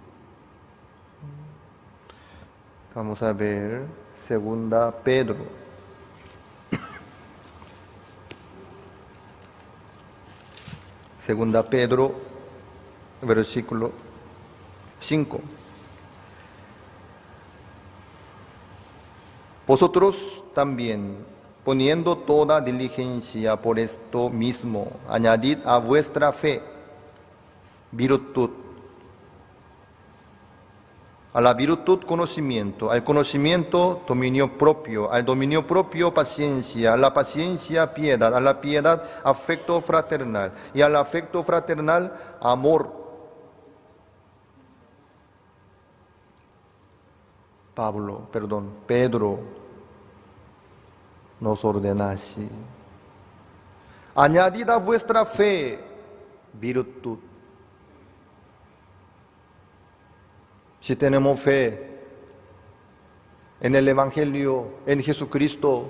Vamos a ver, segunda Pedro. Segunda Pedro, versículo 5. Vosotros también, poniendo toda diligencia por esto mismo, añadid a vuestra fe virtud, a la virtud conocimiento, al conocimiento dominio propio, al dominio propio paciencia, a la paciencia piedad, a la piedad afecto fraternal y al afecto fraternal amor. Pedro nos ordena así. Añadid a vuestra fe virtud. Si tenemos fe en el Evangelio, en Jesucristo,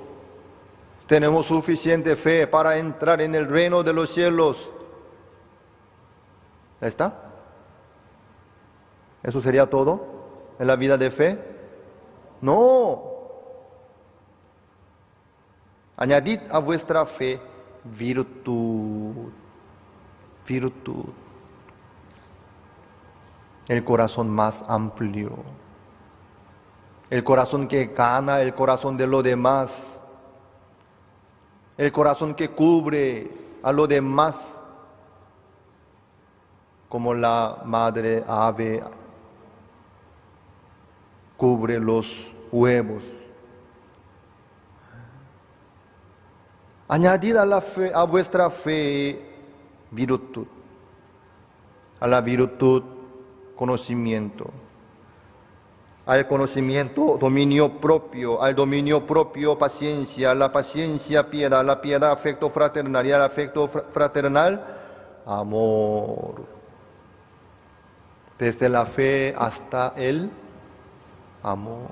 tenemos suficiente fe para entrar en el reino de los cielos. ¿Ya está? ¿Eso sería todo en la vida de fe? No. Añadid a vuestra fe virtud. Virtud. El corazón más amplio, el corazón que gana el corazón de los demás, el corazón que cubre a los demás, como la madre ave cubre los huevos. Añadid a la fe, a vuestra fe virtud, a la virtud conocimiento, al conocimiento dominio propio, al dominio propio paciencia, a la paciencia piedad, a la piedad afecto fraternal y al afecto fraternal amor. Desde la fe hasta el amor.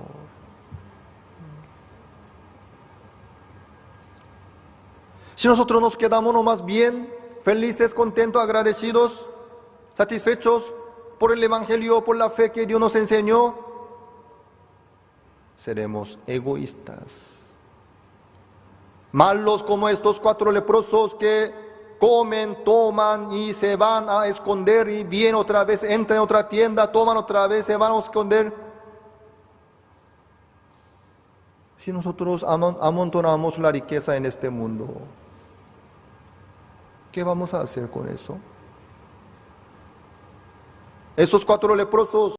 Si nosotros nos quedamos nomás bien, felices, contentos, agradecidos, satisfechos por el Evangelio, por la fe que Dios nos enseñó, seremos egoístas. Malos como estos 4 leprosos que comen, toman y se van a esconder y vienen otra vez, entran en otra tienda, toman otra vez, se van a esconder. Si nosotros amontonamos la riqueza en este mundo, ¿qué vamos a hacer con eso? Esos 4 leprosos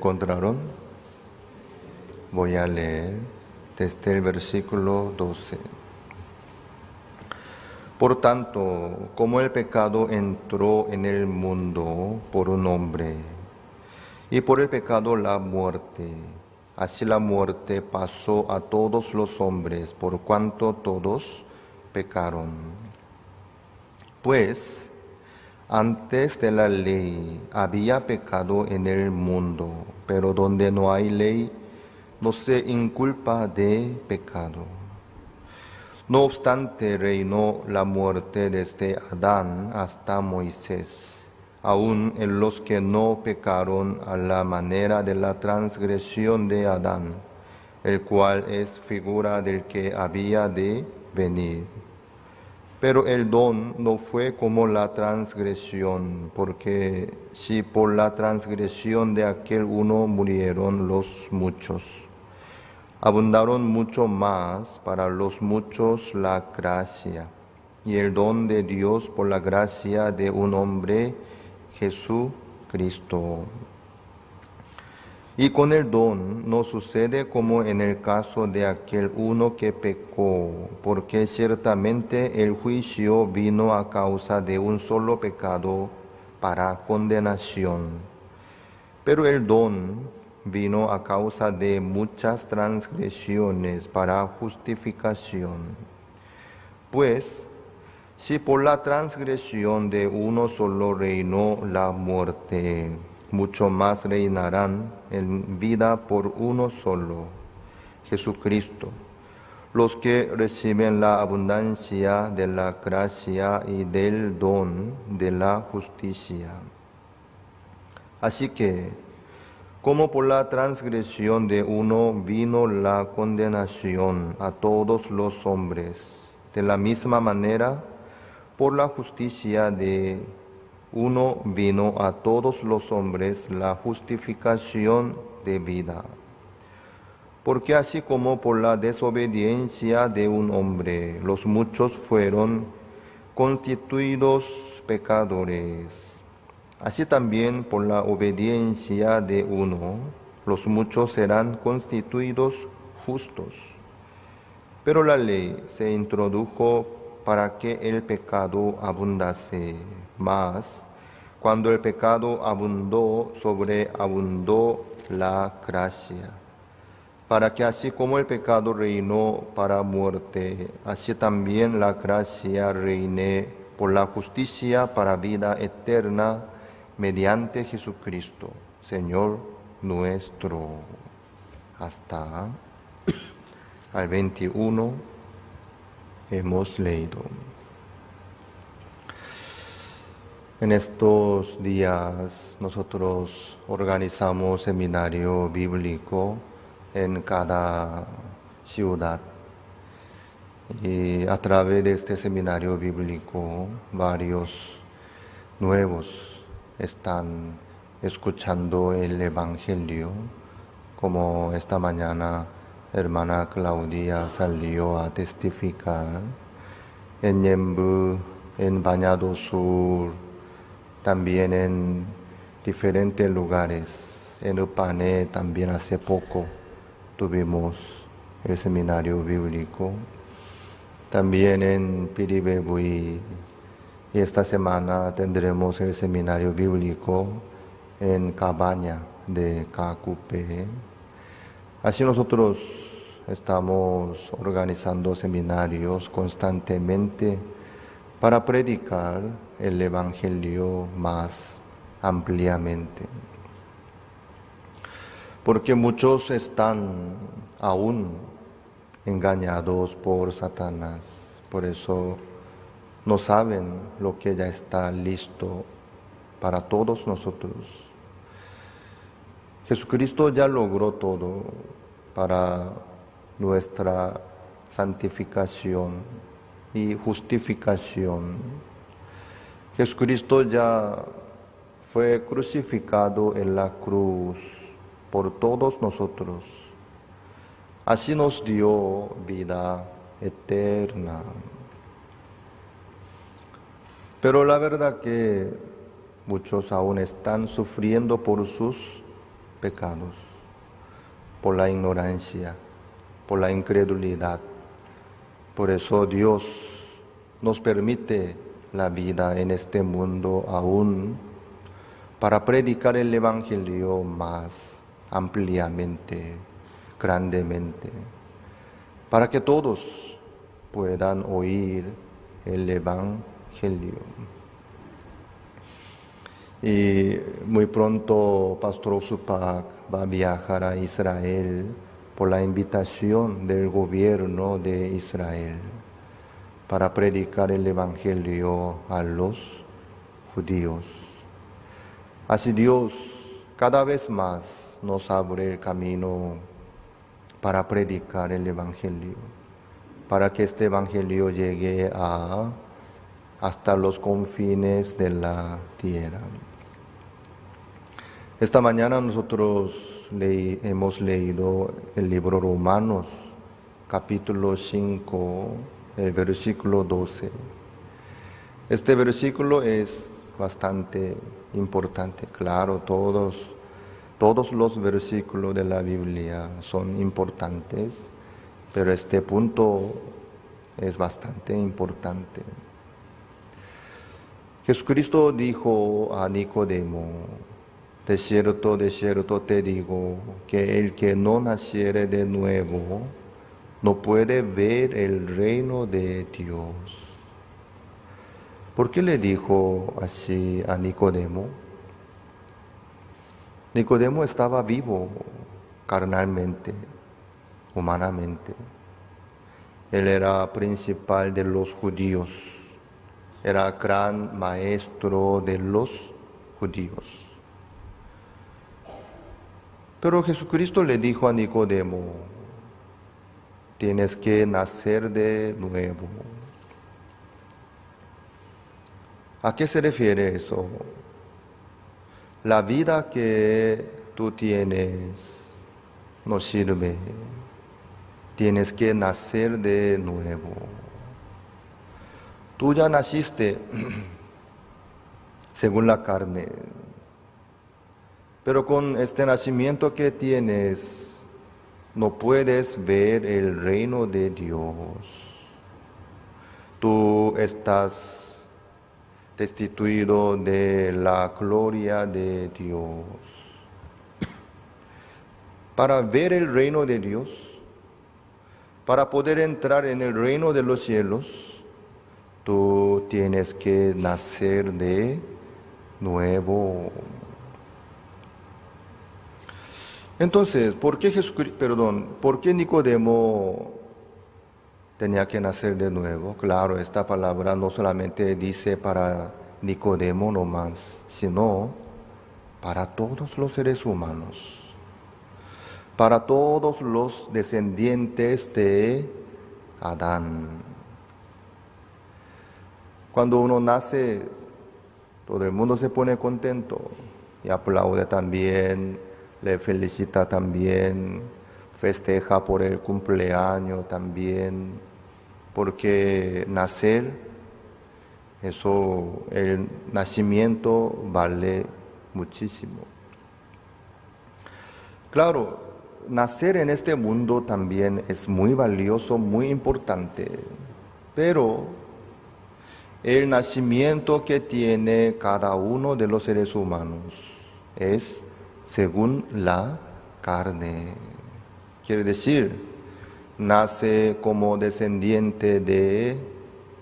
encontraron? Voy a leer desde el versículo 12. Por tanto, como el pecado entró en el mundo por un hombre, y por el pecado la muerte, así la muerte pasó a todos los hombres, por cuanto todos pecaron. Pues, antes de la ley había pecado en el mundo, pero donde no hay ley, no se inculpa de pecado. No obstante, reinó la muerte desde Adán hasta Moisés, aun en los que no pecaron a la manera de la transgresión de Adán, el cual es figura del que había de venir. Pero el don no fue como la transgresión, porque si por la transgresión de aquel uno murieron los muchos, abundaron mucho más para los muchos la gracia y el don de Dios por la gracia de un hombre, Jesucristo. Y con el don no sucede como en el caso de aquel uno que pecó, porque ciertamente el juicio vino a causa de un solo pecado para condenación. Pero el don vino a causa de muchas transgresiones para justificación. Pues, si por la transgresión de uno solo reinó la muerte, mucho más reinarán en vida por uno solo, Jesucristo, los que reciben la abundancia de la gracia y del don de la justicia. Así que, como por la transgresión de uno vino la condenación a todos los hombres, de la misma manera, por la justicia de uno vino a todos los hombres la justificación de vida. Porque así como por la desobediencia de un hombre los muchos fueron constituidos pecadores, así también por la obediencia de uno, los muchos serán constituidos justos. Pero la ley se introdujo para que el pecado abundase, mas cuando el pecado abundó, sobreabundó la gracia, para que así como el pecado reinó para muerte, así también la gracia reine por la justicia para vida eterna, mediante Jesucristo, Señor nuestro. Hasta al 21 hemos leído. En estos días nosotros organizamos seminario bíblico en cada ciudad. Y a través de este seminario bíblico, varios nuevos están escuchando el Evangelio, como esta mañana hermana Claudia salió a testificar en Ñemby, en Bañado Sur, también en diferentes lugares. En Upané también hace poco tuvimos el seminario bíblico, también en Piribebuy. Y esta semana tendremos el seminario bíblico en Cabaña de Cacupé. Así nosotros estamos organizando seminarios constantemente para predicar el Evangelio más ampliamente. Porque muchos están aún engañados por Satanás, por eso no saben lo que ya está listo para todos nosotros. Jesucristo ya logró todo para nuestra santificación y justificación. Jesucristo ya fue crucificado en la cruz por todos nosotros. Así nos dio vida eterna. Pero la verdad que muchos aún están sufriendo por sus pecados, por la ignorancia, por la incredulidad. Por eso Dios nos permite la vida en este mundo aún para predicar el Evangelio más ampliamente, grandemente, para que todos puedan oír el Evangelio. Y muy pronto Pastor Osupak va a viajar a Israel por la invitación del gobierno de Israel para predicar el Evangelio a los judíos. Así Dios cada vez más nos abre el camino para predicar el Evangelio, para que este Evangelio llegue hasta los confines de la tierra. Esta mañana nosotros hemos leído el libro Romanos, capítulo 5, el versículo 12. Este versículo es bastante importante, claro, todos los versículos de la Biblia son importantes, pero este punto es bastante importante. Jesucristo dijo a Nicodemo: de cierto te digo, que el que no naciere de nuevo no puede ver el reino de Dios. ¿Por qué le dijo así a Nicodemo? Nicodemo estaba vivo carnalmente, humanamente. Él era principal de los judíos, era gran maestro de los judíos. Pero Jesucristo le dijo a Nicodemo: tienes que nacer de nuevo. ¿A qué se refiere eso? La vida que tú tienes no sirve. Tienes que nacer de nuevo. Tú ya naciste según la carne. Pero con este nacimiento que tienes, no puedes ver el reino de Dios. Tú estás destituido de la gloria de Dios. Para ver el reino de Dios, para poder entrar en el reino de los cielos, tú tienes que nacer de nuevo. Entonces, ¿por qué Nicodemo tenía que nacer de nuevo? Claro, esta palabra no solamente dice para Nicodemo nomás, sino para todos los seres humanos, para todos los descendientes de Adán. Cuando uno nace, todo el mundo se pone contento y aplaude también, le felicita también, festeja por el cumpleaños también, porque nacer, el nacimiento vale muchísimo. Claro, nacer en este mundo también es muy valioso, muy importante, pero el nacimiento que tiene cada uno de los seres humanos es según la carne. Quiere decir, nace como descendiente de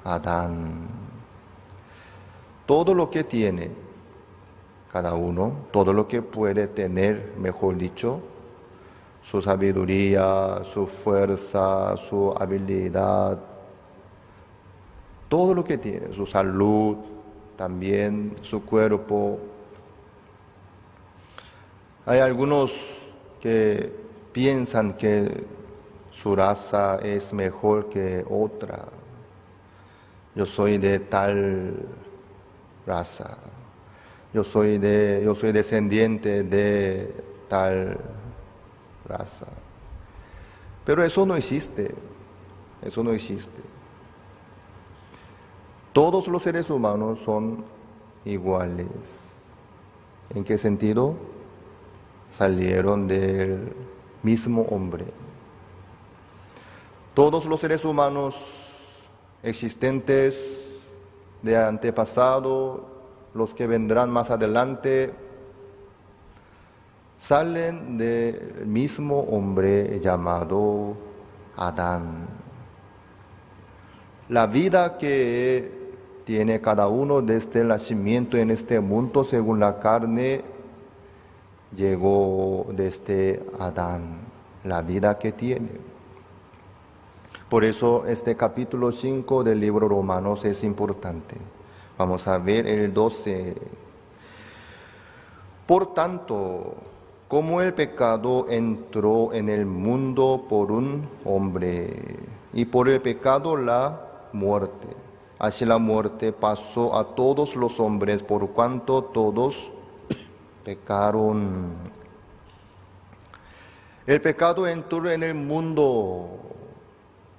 Adán. Todo lo que tiene cada uno, todo lo que puede tener, mejor dicho, su sabiduría, su fuerza, su habilidad, todo lo que tiene, su salud, también su cuerpo. Hay algunos que piensan que su raza es mejor que otra. Yo soy de tal raza. Yo soy descendiente de tal raza. Pero eso no existe. Eso no existe. Todos los seres humanos son iguales. ¿En qué sentido? salieron del mismo hombre. Todos los seres humanos existentes de antepasado, los que vendrán más adelante, salen del mismo hombre llamado Adán. La vida que tiene cada uno desde el nacimiento en este mundo según la carne llegó desde Adán, la vida que tiene. Por eso este capítulo 5 del libro Romanos es importante. Vamos a ver el 12. Por tanto, como el pecado entró en el mundo por un hombre, y por el pecado la muerte, así la muerte pasó a todos los hombres por cuanto todos pecaron. El pecado entró en el mundo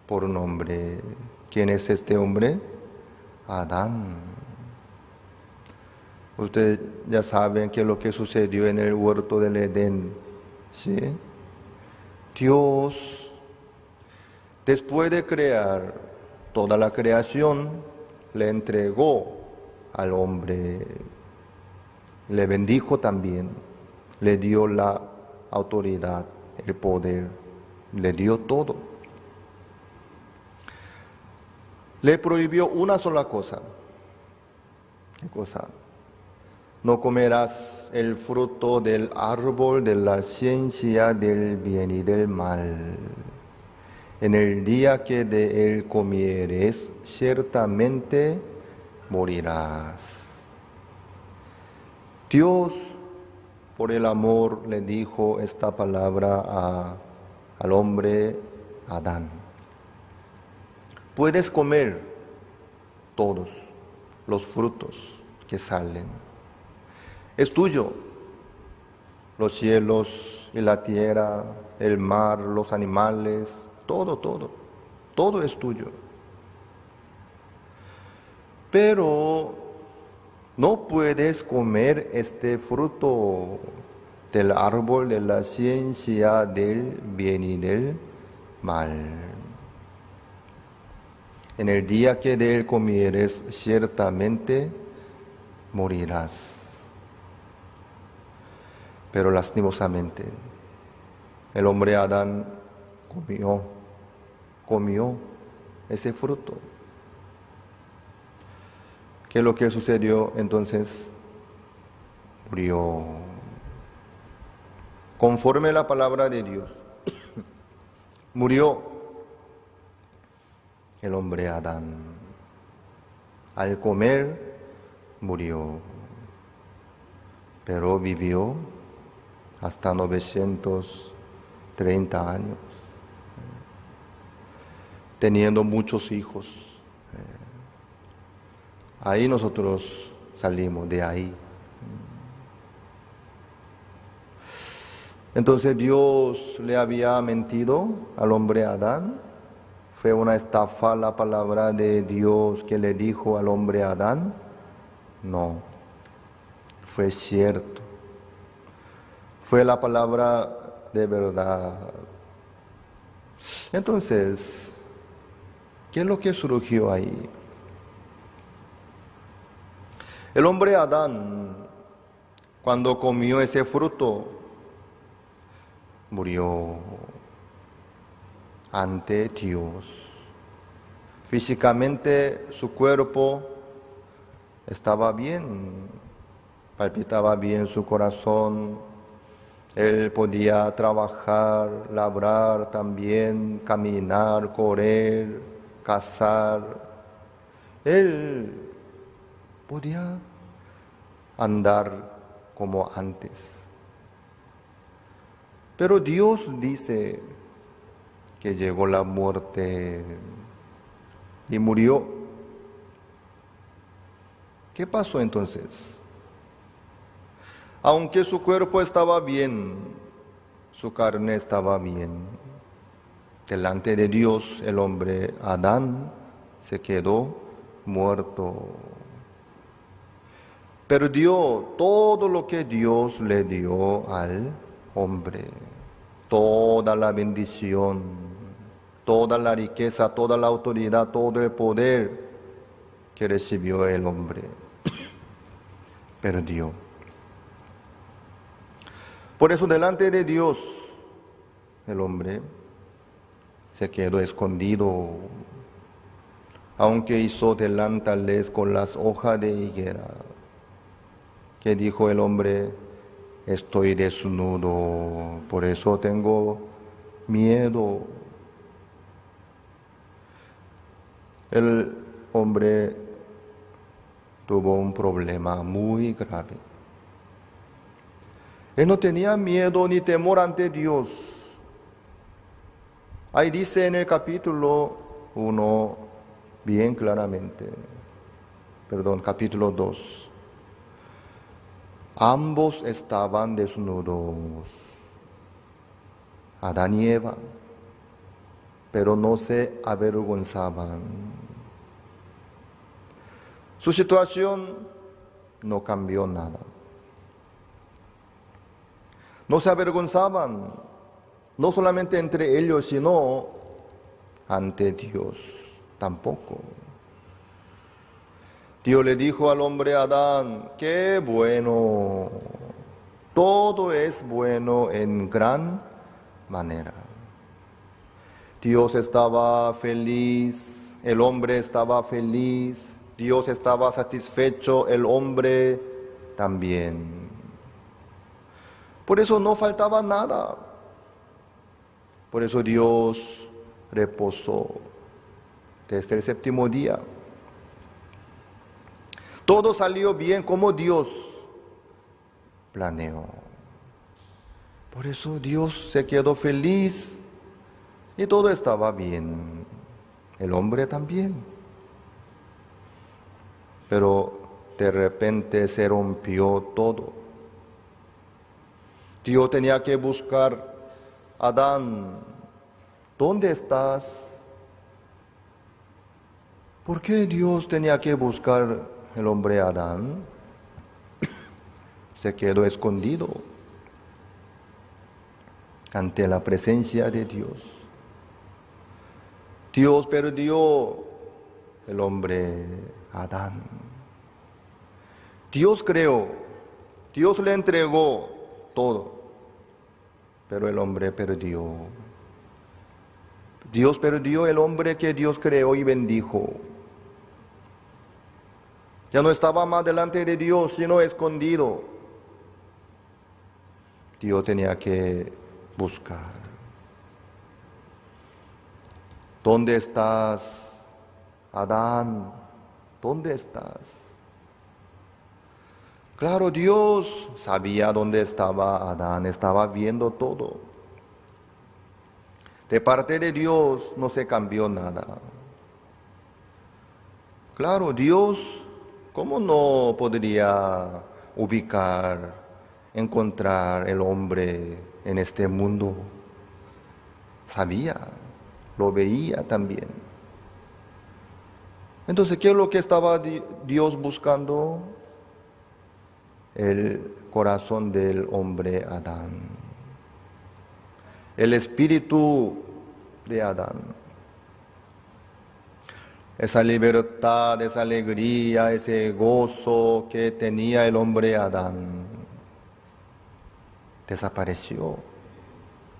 por un hombre. ¿Quién es este hombre? Adán. Ustedes ya saben qué es lo que sucedió en el huerto del Edén, ¿sí? Dios, después de crear toda la creación, le entregó al hombre, le bendijo también, le dio la autoridad, el poder, le dio todo. Le prohibió una sola cosa. ¿Qué cosa? No comerás el fruto del árbol de la ciencia del bien y del mal. En el día que de él comieres, ciertamente morirás. Dios, por el amor, le dijo esta palabra al hombre Adán. Puedes comer todos los frutos que salen. Es tuyo. Los cielos y la tierra, el mar, los animales, todo es tuyo. Pero no puedes comer este fruto del árbol de la ciencia del bien y del mal. En el día que de él comieres, ciertamente morirás. Pero lastimosamente, el hombre Adán comió ese fruto. ¿Qué es lo que sucedió entonces? Murió. Conforme la palabra de Dios, murió el hombre Adán. Al comer, murió. Pero vivió hasta 930 años, teniendo muchos hijos. Ahí nosotros salimos, de ahí. Entonces Dios le había mentido al hombre Adán. Fue una estafa la palabra de Dios que le dijo al hombre Adán. No, fue cierto. Fue la palabra de verdad. Entonces, ¿qué es lo que surgió ahí? El hombre Adán, cuando comió ese fruto, murió ante Dios. Físicamente su cuerpo estaba bien, palpitaba bien su corazón. Él podía trabajar, labrar también, caminar, correr, cazar. Él podía andar como antes. Pero Dios dice que llegó la muerte y murió. ¿Qué pasó entonces? Aunque su cuerpo estaba bien, su carne estaba bien. Delante de Dios, el hombre Adán se quedó muerto. Perdió todo lo que Dios le dio al hombre toda la bendición, toda la riqueza, toda la autoridad, todo el poder que recibió el hombre. Perdió. Por eso delante de Dios el hombre se quedó escondido, aunque hizo delantales con las hojas de higuera. Que dijo el hombre: estoy desnudo, por eso tengo miedo. El hombre tuvo un problema muy grave. Él no tenía miedo ni temor ante Dios. Ahí dice en el capítulo 1 bien claramente, capítulo 2. Ambos estaban desnudos, Adán y Eva, pero no se avergonzaban. Su situación no cambió nada. No se avergonzaban, no solamente entre ellos, sino ante Dios tampoco. Dios le dijo al hombre Adán: qué bueno, todo es bueno en gran manera. Dios estaba feliz, el hombre estaba feliz, Dios estaba satisfecho, el hombre también. Por eso no faltaba nada. Por eso Dios reposó desde el séptimo día. Todo salió bien como Dios planeó. Por eso Dios se quedó feliz y todo estaba bien. El hombre también. Pero de repente se rompió todo. Dios tenía que buscar: Adán, ¿dónde estás? ¿Por qué Dios tenía que buscar el hombre Adán? Se quedó escondido ante la presencia de Dios. Dios perdió el hombre Adán. Dios creó, Dios le entregó todo, pero el hombre perdió. Dios perdió el hombre que Dios creó y bendijo. Ya no estaba más delante de Dios, sino escondido. Dios tenía que buscar. ¿Dónde estás, Adán? ¿Dónde estás? Claro, Dios sabía dónde estaba Adán, estaba viendo todo. De parte de Dios no se cambió nada. Claro, Dios, ¿cómo no podría ubicar, encontrar el hombre en este mundo? Sabía, lo veía también. Entonces, ¿qué es lo que estaba Dios buscando? El corazón del hombre Adán. El espíritu de Adán. Esa libertad, esa alegría, ese gozo que tenía el hombre Adán, desapareció,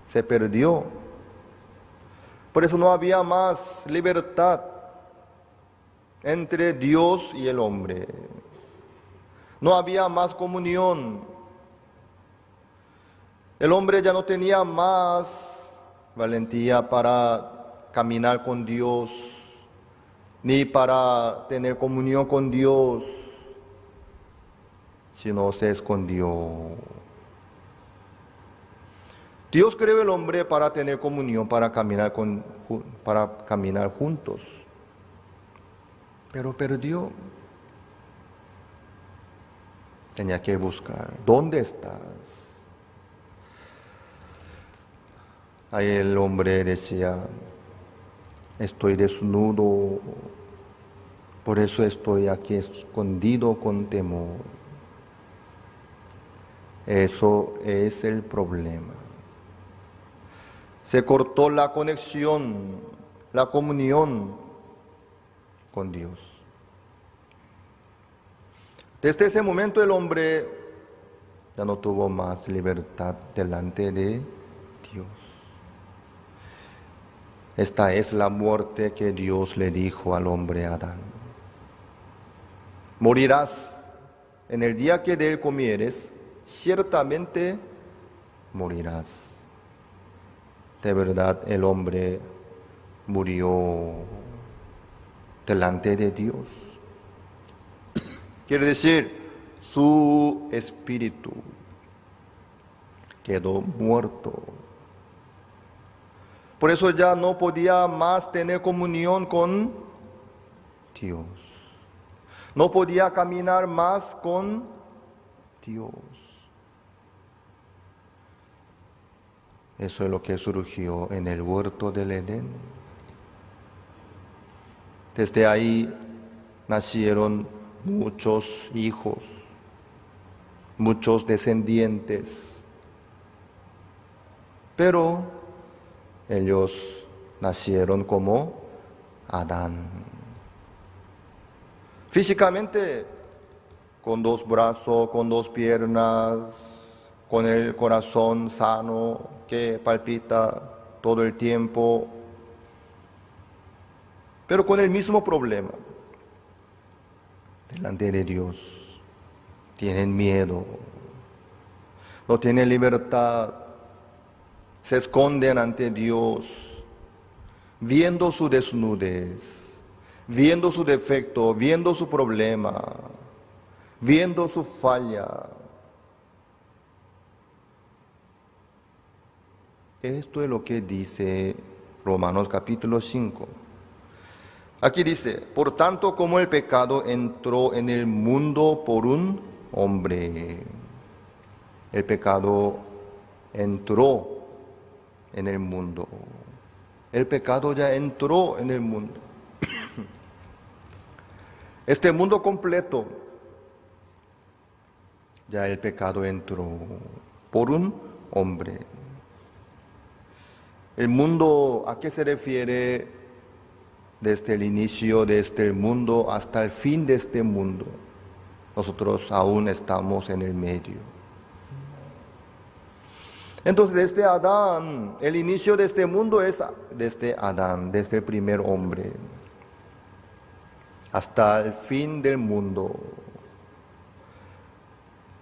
se perdió. Por eso no había más libertad entre Dios y el hombre. No había más comunión. El hombre ya no tenía más valentía para caminar con Dios, ni para tener comunión con Dios, sino se escondió. Dios creó el hombre para tener comunión, para caminar juntos, pero perdió. Tenía que buscar. ¿Dónde estás? Ahí el hombre decía: estoy desnudo, por eso estoy aquí escondido con temor. Eso es el problema. Se cortó la conexión, la comunión con Dios. Desde ese momento el hombre ya no tuvo más libertad delante de Dios. Esta es la muerte que Dios le dijo al hombre Adán. Morirás en el día que de él comieres, ciertamente morirás. De verdad el hombre murió delante de Dios. Quiere decir, su espíritu quedó muerto. Por eso ya no podía más tener comunión con Dios. No podía caminar más con Dios. Eso es lo que surgió en el huerto del Edén. Desde ahí nacieron muchos hijos, muchos descendientes, pero ellos nacieron como Adán. Físicamente, con 2 brazos, con 2 piernas, con el corazón sano que palpita todo el tiempo, pero con el mismo problema. Delante de Dios tienen miedo, no tienen libertad, se esconden ante Dios, viendo su desnudez, viendo su defecto, viendo su problema, viendo su falla. Esto es lo que dice Romanos capítulo 5. Aquí dice, por tanto como el pecado entró en el mundo por un hombre, el pecado entró en el mundo. El pecado ya entró en el mundo. Este mundo completo, ya el pecado entró por un hombre. El mundo, ¿a qué se refiere? Desde el inicio de este mundo hasta el fin de este mundo. Nosotros aún estamos en el medio. Entonces, desde Adán, el inicio de este mundo es desde Adán, desde el primer hombre, hasta el fin del mundo.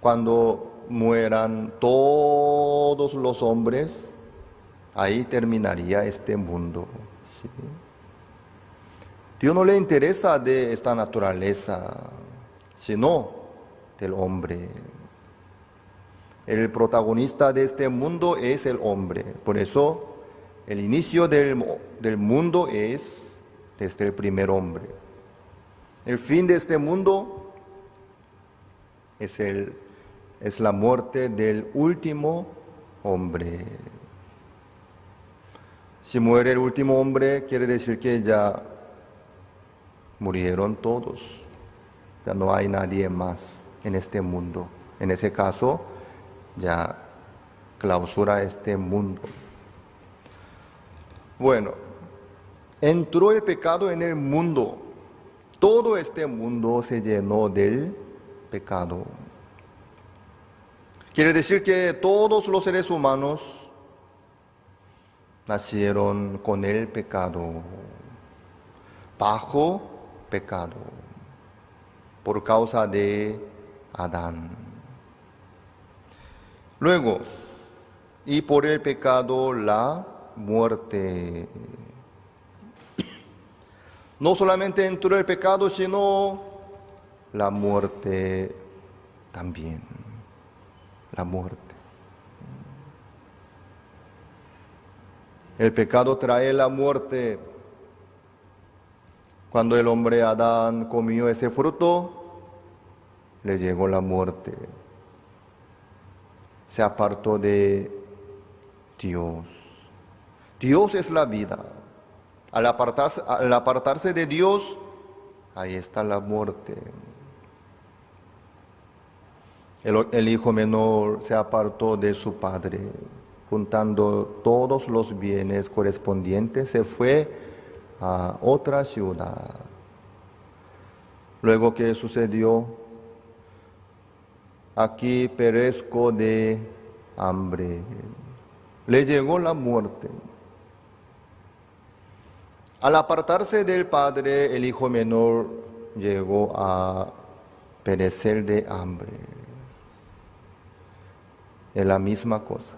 Cuando mueran todos los hombres, ahí terminaría este mundo. ¿Sí? Dios no le interesa de esta naturaleza, sino del hombre. El protagonista de este mundo es el hombre. Por eso, el inicio del mundo es desde el primer hombre. El fin de este mundo es la muerte del último hombre. Si muere el último hombre, quiere decir que ya murieron todos. Ya no hay nadie más en este mundo. En ese caso, ya clausura este mundo. Bueno, entró el pecado en el mundo. Todo este mundo se llenó del pecado. Quiere decir que todos los seres humanos nacieron con el pecado, bajo pecado, por causa de Adán. Luego, y por el pecado la muerte. No solamente entró el pecado, sino la muerte también. La muerte. El pecado trae la muerte. Cuando el hombre Adán comió ese fruto, le llegó la muerte. Se apartó de Dios. Dios es la vida. Al apartarse de Dios, ahí está la muerte. El hijo menor se apartó de su padre, juntando todos los bienes correspondientes, se fue a otra ciudad. Luego, ¿qué sucedió? Aquí perezco de hambre. Le llegó la muerte. Al apartarse del padre, el hijo menor llegó a perecer de hambre. Es la misma cosa.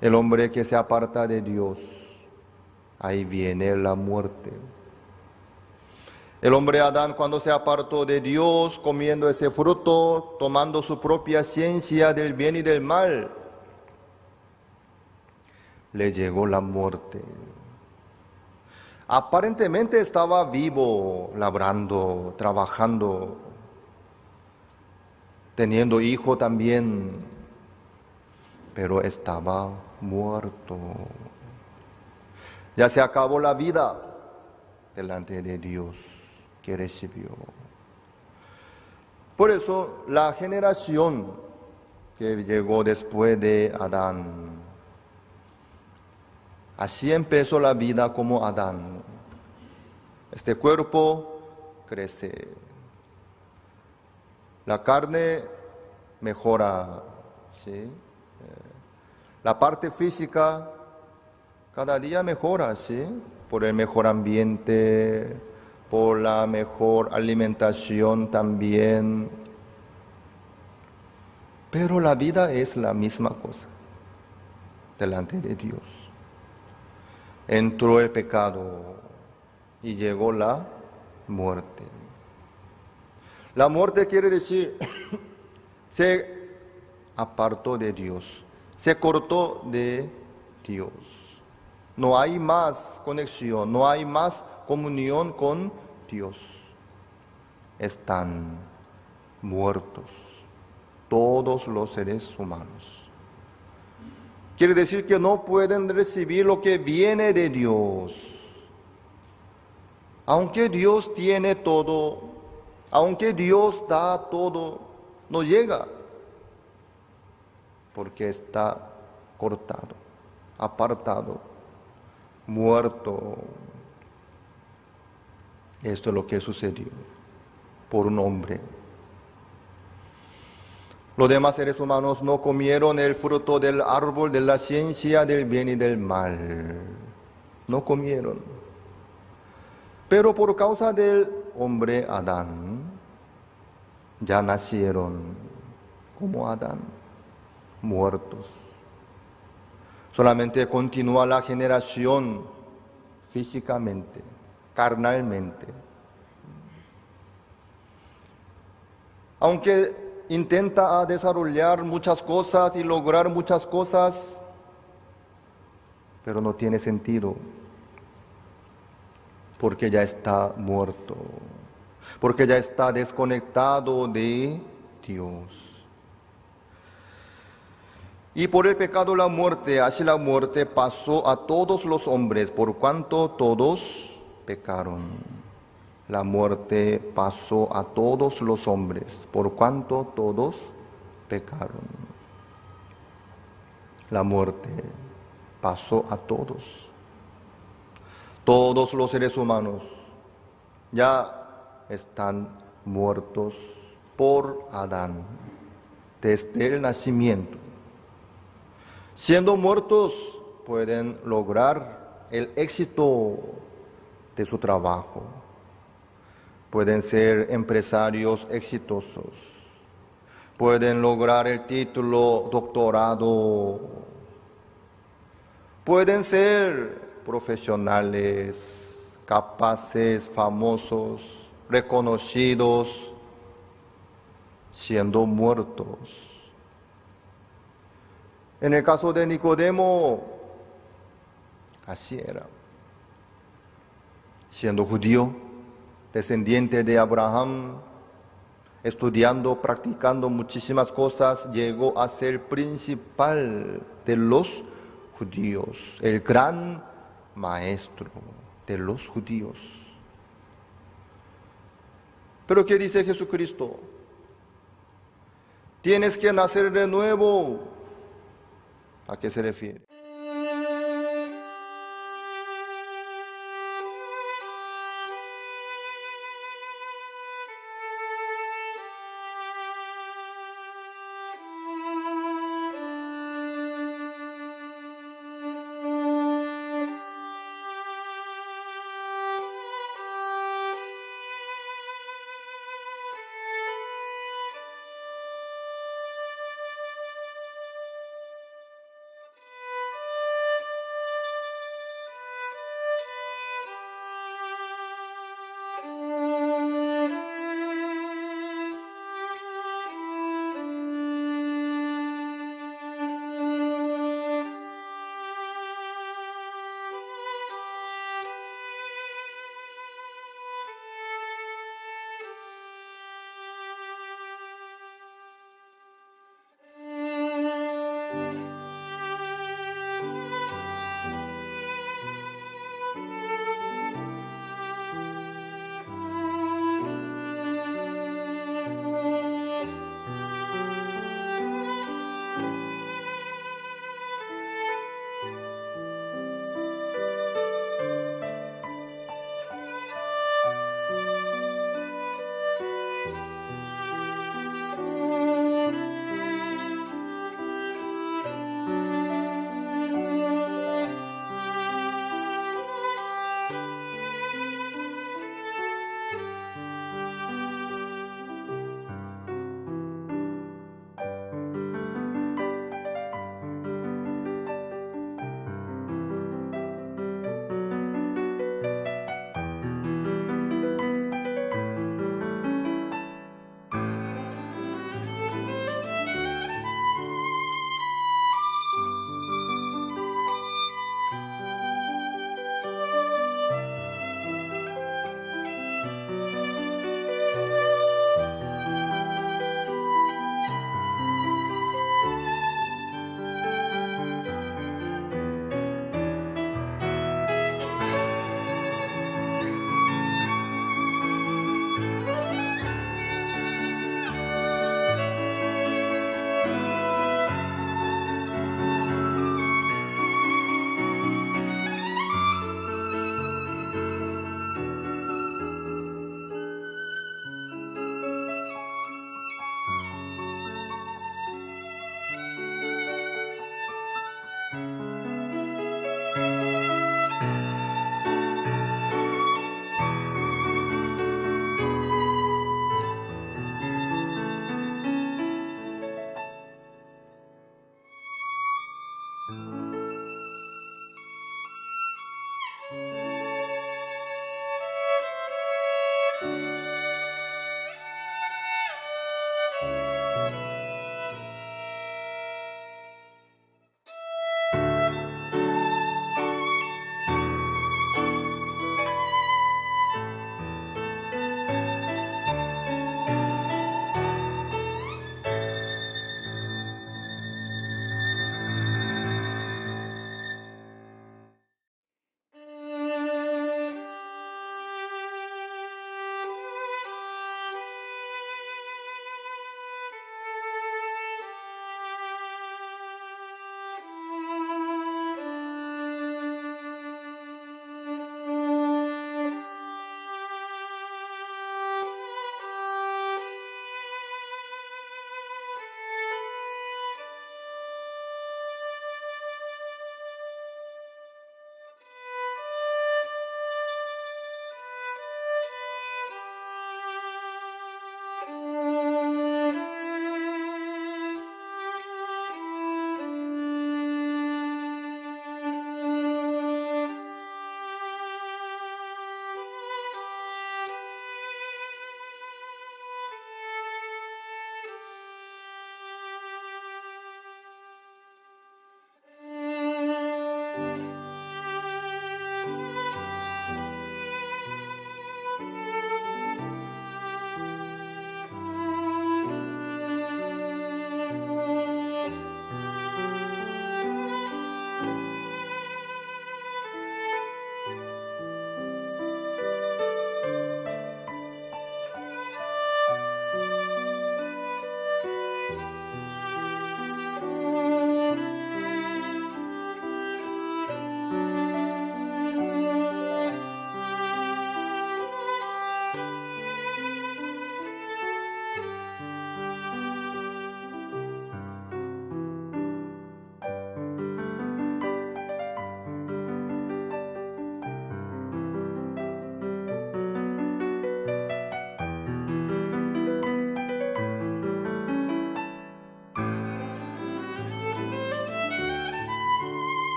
El hombre que se aparta de Dios, ahí viene la muerte. El hombre Adán, cuando se apartó de Dios, comiendo ese fruto, tomando su propia ciencia del bien y del mal, le llegó la muerte. Aparentemente estaba vivo, labrando, trabajando, teniendo hijo también, pero estaba muerto. Ya se acabó la vida delante de Dios que recibió. Por eso la generación que llegó después de Adán, así empezó la vida como Adán. Este cuerpo crece. La carne mejora, ¿sí? La parte física cada día mejora, ¿sí? Por el mejor ambiente, por la mejor alimentación también. Pero la vida es la misma cosa delante de Dios. Entró el pecado y llegó la muerte. La muerte quiere decir, se apartó de Dios, se cortó de Dios. No hay más conexión, no hay más comunión con Dios. Están muertos todos los seres humanos. Quiere decir que no pueden recibir lo que viene de Dios. Aunque Dios tiene todo, aunque Dios da todo, no llega, porque está cortado, apartado, muerto. Esto es lo que sucedió por un hombre. Los demás seres humanos no comieron el fruto del árbol de la ciencia del bien y del mal. No comieron. Pero por causa del hombre Adán, ya nacieron como Adán, muertos. Solamente continúa la generación físicamente, carnalmente. Aunque intenta desarrollar muchas cosas y lograr muchas cosas, pero no tiene sentido, porque ya está muerto, porque ya está desconectado de Dios. Y por el pecado la muerte, así la muerte pasó a todos los hombres, por cuanto todos pecaron. La muerte pasó a todos los hombres, por cuanto todos pecaron. La muerte pasó a todos. Todos los seres humanos ya están muertos por Adán desde el nacimiento. Siendo muertos, pueden lograr el éxito de su trabajo. Pueden ser empresarios exitosos. Pueden lograr el título doctorado. Pueden ser profesionales, capaces, famosos, reconocidos, siendo muertos. En el caso de Nicodemo, así era. Siendo judío, descendiente de Abraham, estudiando, practicando muchísimas cosas, llegó a ser principal de los judíos, el gran maestro de los judíos. Pero ¿qué dice Jesucristo? Tienes que nacer de nuevo. ¿A qué se refiere?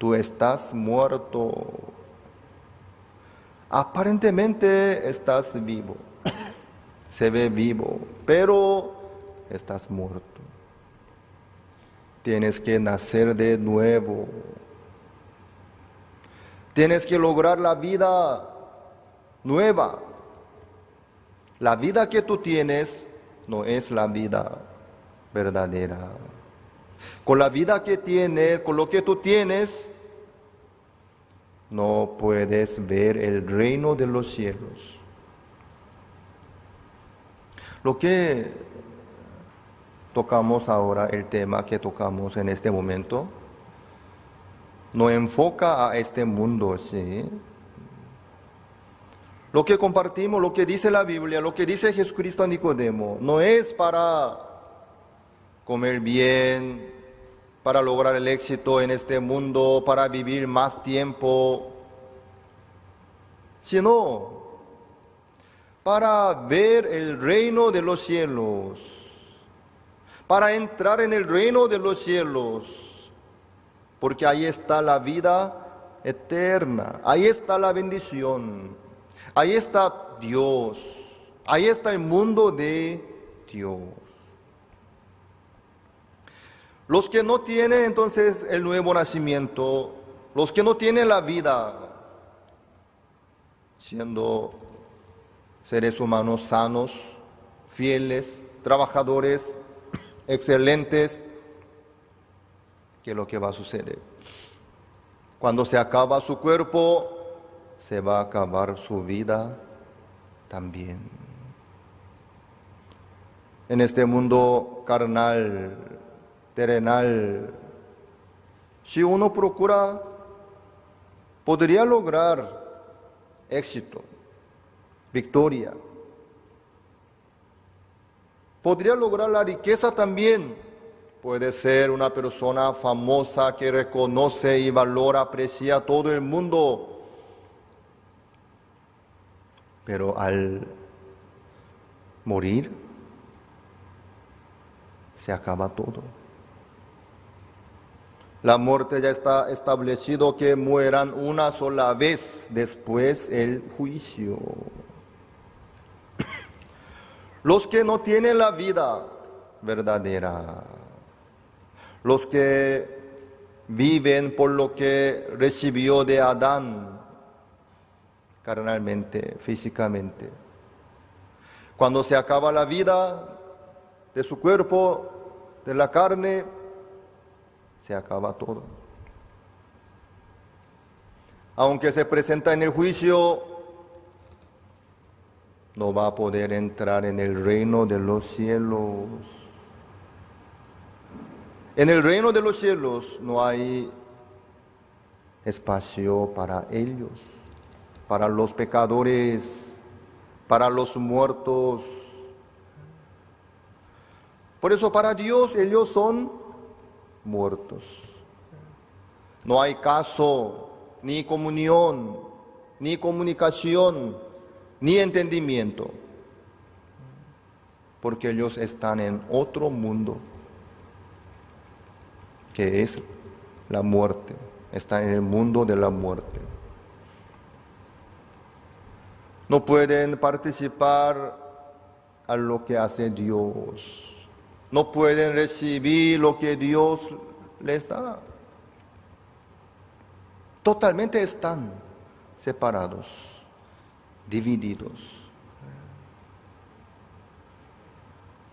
tú estás muerto. Aparentemente estás vivo, se ve vivo, pero estás muerto. Tienes que nacer de nuevo. Tienes que lograr la vida nueva. La vida que tú tienes no es la vida verdadera. Con la vida que tienes, con lo que tú tienes, no puedes ver el reino de los cielos. Lo que tocamos ahora, el tema que tocamos en este momento, no enfoca a este mundo, ¿sí? Lo que compartimos, lo que dice la Biblia, lo que dice Jesucristo a Nicodemo, no es para comer bien, para lograr el éxito en este mundo, para vivir más tiempo, sino para ver el reino de los cielos, para entrar en el reino de los cielos, porque ahí está la vida eterna, ahí está la bendición, ahí está Dios, ahí está el mundo de Dios. Los que no tienen entonces el nuevo nacimiento, los que no tienen la vida, siendo seres humanos sanos, fieles, trabajadores, excelentes, ¿qué es lo que va a suceder? Cuando se acaba su cuerpo, se va a acabar su vida también. En este mundo carnal, terrenal, si uno procura, podría lograr éxito, victoria. Podría lograr la riqueza también. Puede ser una persona famosa que reconoce y valora, aprecia a todo el mundo. Pero al morir, se acaba todo. La muerte ya está establecido que mueran una sola vez, después el juicio. Los que no tienen la vida verdadera, los que viven por lo que recibió de Adán, carnalmente, físicamente. Cuando se acaba la vida de su cuerpo, de la carne, se acaba todo. Aunque se presenta en el juicio, no va a poder entrar en el reino de los cielos. En el reino de los cielos no hay espacio para ellos, para los pecadores, para los muertos. Por eso para Dios ellos son muertos. No hay caso, ni comunión, ni comunicación, ni entendimiento, porque ellos están en otro mundo, que es la muerte, están en el mundo de la muerte. No pueden participar a lo que hace Dios. No pueden recibir lo que Dios les da. Totalmente están separados, divididos.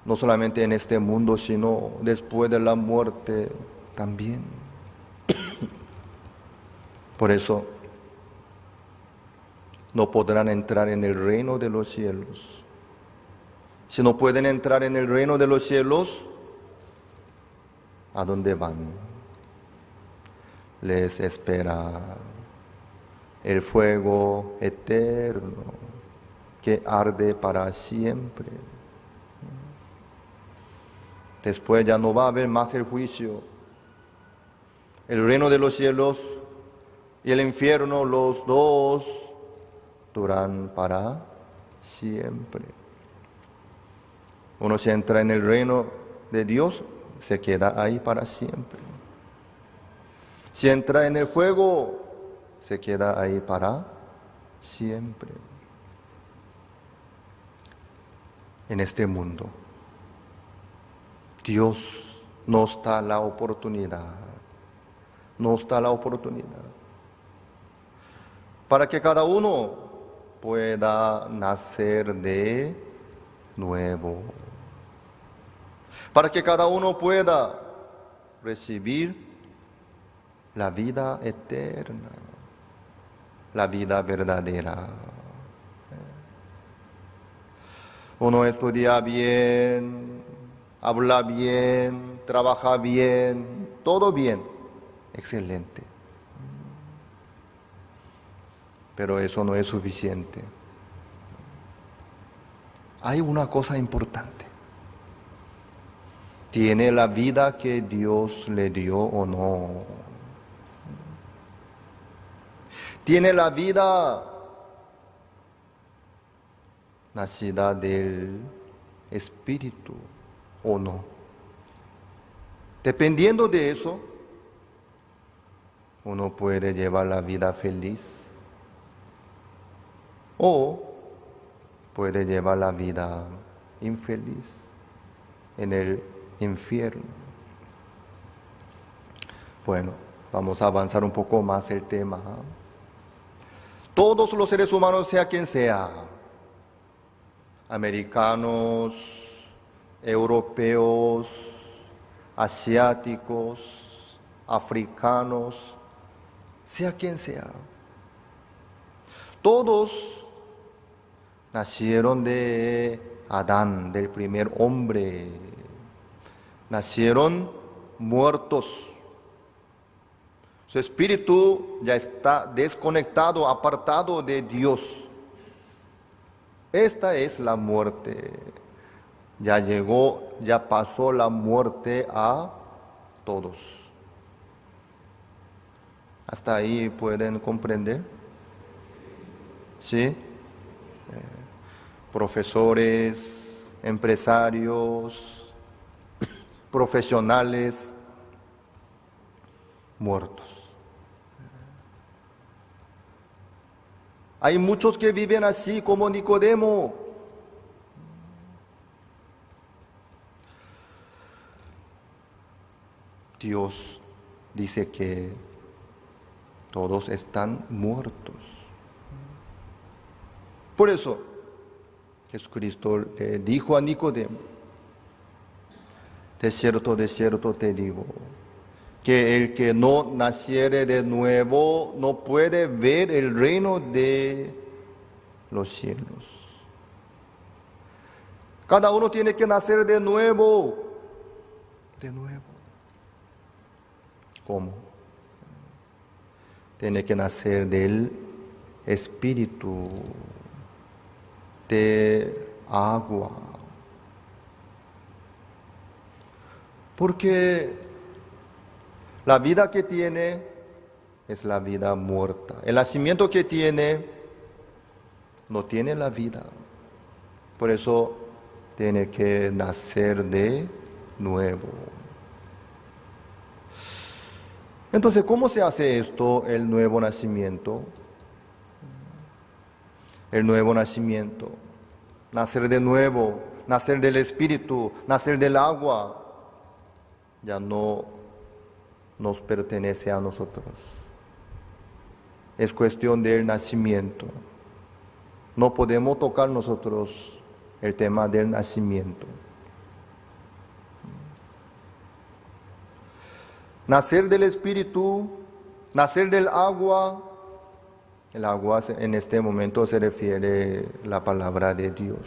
No solamente en este mundo, sino después de la muerte también. Por eso no podrán entrar en el reino de los cielos. Si no pueden entrar en el reino de los cielos, ¿a dónde van? Les espera el fuego eterno que arde para siempre. Después ya no va a haber más el juicio. El reino de los cielos y el infierno, los dos, duran para siempre. Uno se entra en el reino de Dios, se queda ahí para siempre. Si entra en el fuego, se queda ahí para siempre. En este mundo, Dios nos da la oportunidad, para que cada uno pueda nacer de nuevo, para que cada uno pueda recibir la vida eterna, la vida verdadera. Uno estudia bien, habla bien, trabaja bien, todo bien, excelente. Pero eso no es suficiente. Hay una cosa importante. ¿Tiene la vida que Dios le dio o no? ¿Tiene la vida nacida del Espíritu o no? Dependiendo de eso, uno puede llevar la vida feliz o puede llevar la vida infeliz en el infierno. Bueno, vamos a avanzar un poco más el tema. Todos los seres humanos, sea quien sea, americanos, europeos, asiáticos, africanos, sea quien sea, todos nacieron de Adán, del primer hombre. Nacieron muertos. Su espíritu ya está desconectado, apartado de Dios. Esta es la muerte. Ya llegó, ya pasó la muerte a todos. ¿Hasta ahí pueden comprender? ¿Sí? Profesores, empresarios, profesionales, muertos. Hay muchos que viven así como Nicodemo. Dios dice que todos están muertos. Por eso, Jesucristo le dijo a Nicodemo: de cierto te digo, que el que no naciere de nuevo no puede ver el reino de los cielos. Cada uno tiene que nacer de nuevo. De nuevo. ¿Cómo? Tiene que nacer del Espíritu, de agua. Porque la vida que tiene es la vida muerta. El nacimiento que tiene no tiene la vida. Por eso tiene que nacer de nuevo. Entonces, ¿cómo se hace esto, el nuevo nacimiento? El nuevo nacimiento, nacer de nuevo, nacer del Espíritu, nacer del agua, ya no nos pertenece a nosotros. Es cuestión del nacimiento. No podemos tocar nosotros el tema del nacimiento. Nacer del Espíritu, nacer del agua. El agua en este momento se refiere a la palabra de Dios.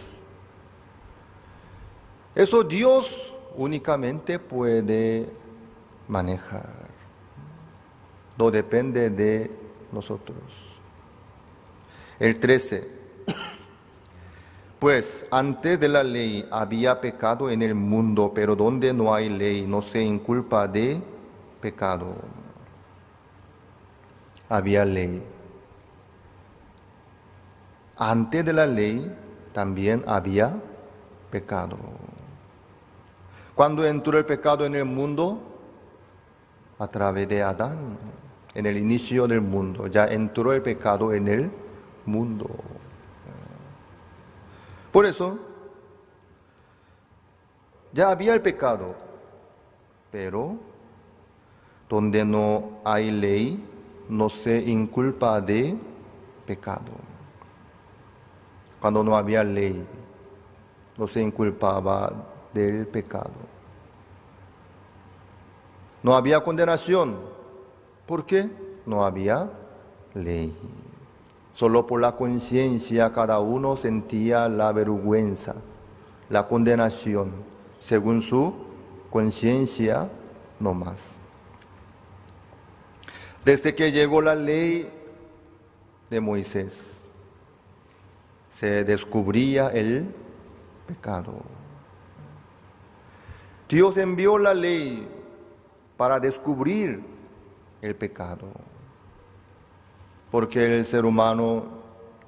Eso Dios únicamente puede manejar. No depende de nosotros. El 13. Pues antes de la ley había pecado en el mundo, pero donde no hay ley no se inculpa de pecado. Había ley. Antes de la ley también había pecado. Cuando entró el pecado en el mundo, a través de Adán, en el inicio del mundo, ya entró el pecado en el mundo. Por eso, ya había el pecado, pero donde no hay ley, no se inculpa de pecado. Cuando no había ley, no se inculpaba del pecado. No había condenación. ¿Por qué? No había ley. Solo por la conciencia cada uno sentía la vergüenza, la condenación, según su conciencia, no más. Desde que llegó la ley de Moisés, se descubría el pecado. Dios envió la ley para descubrir el pecado, porque el ser humano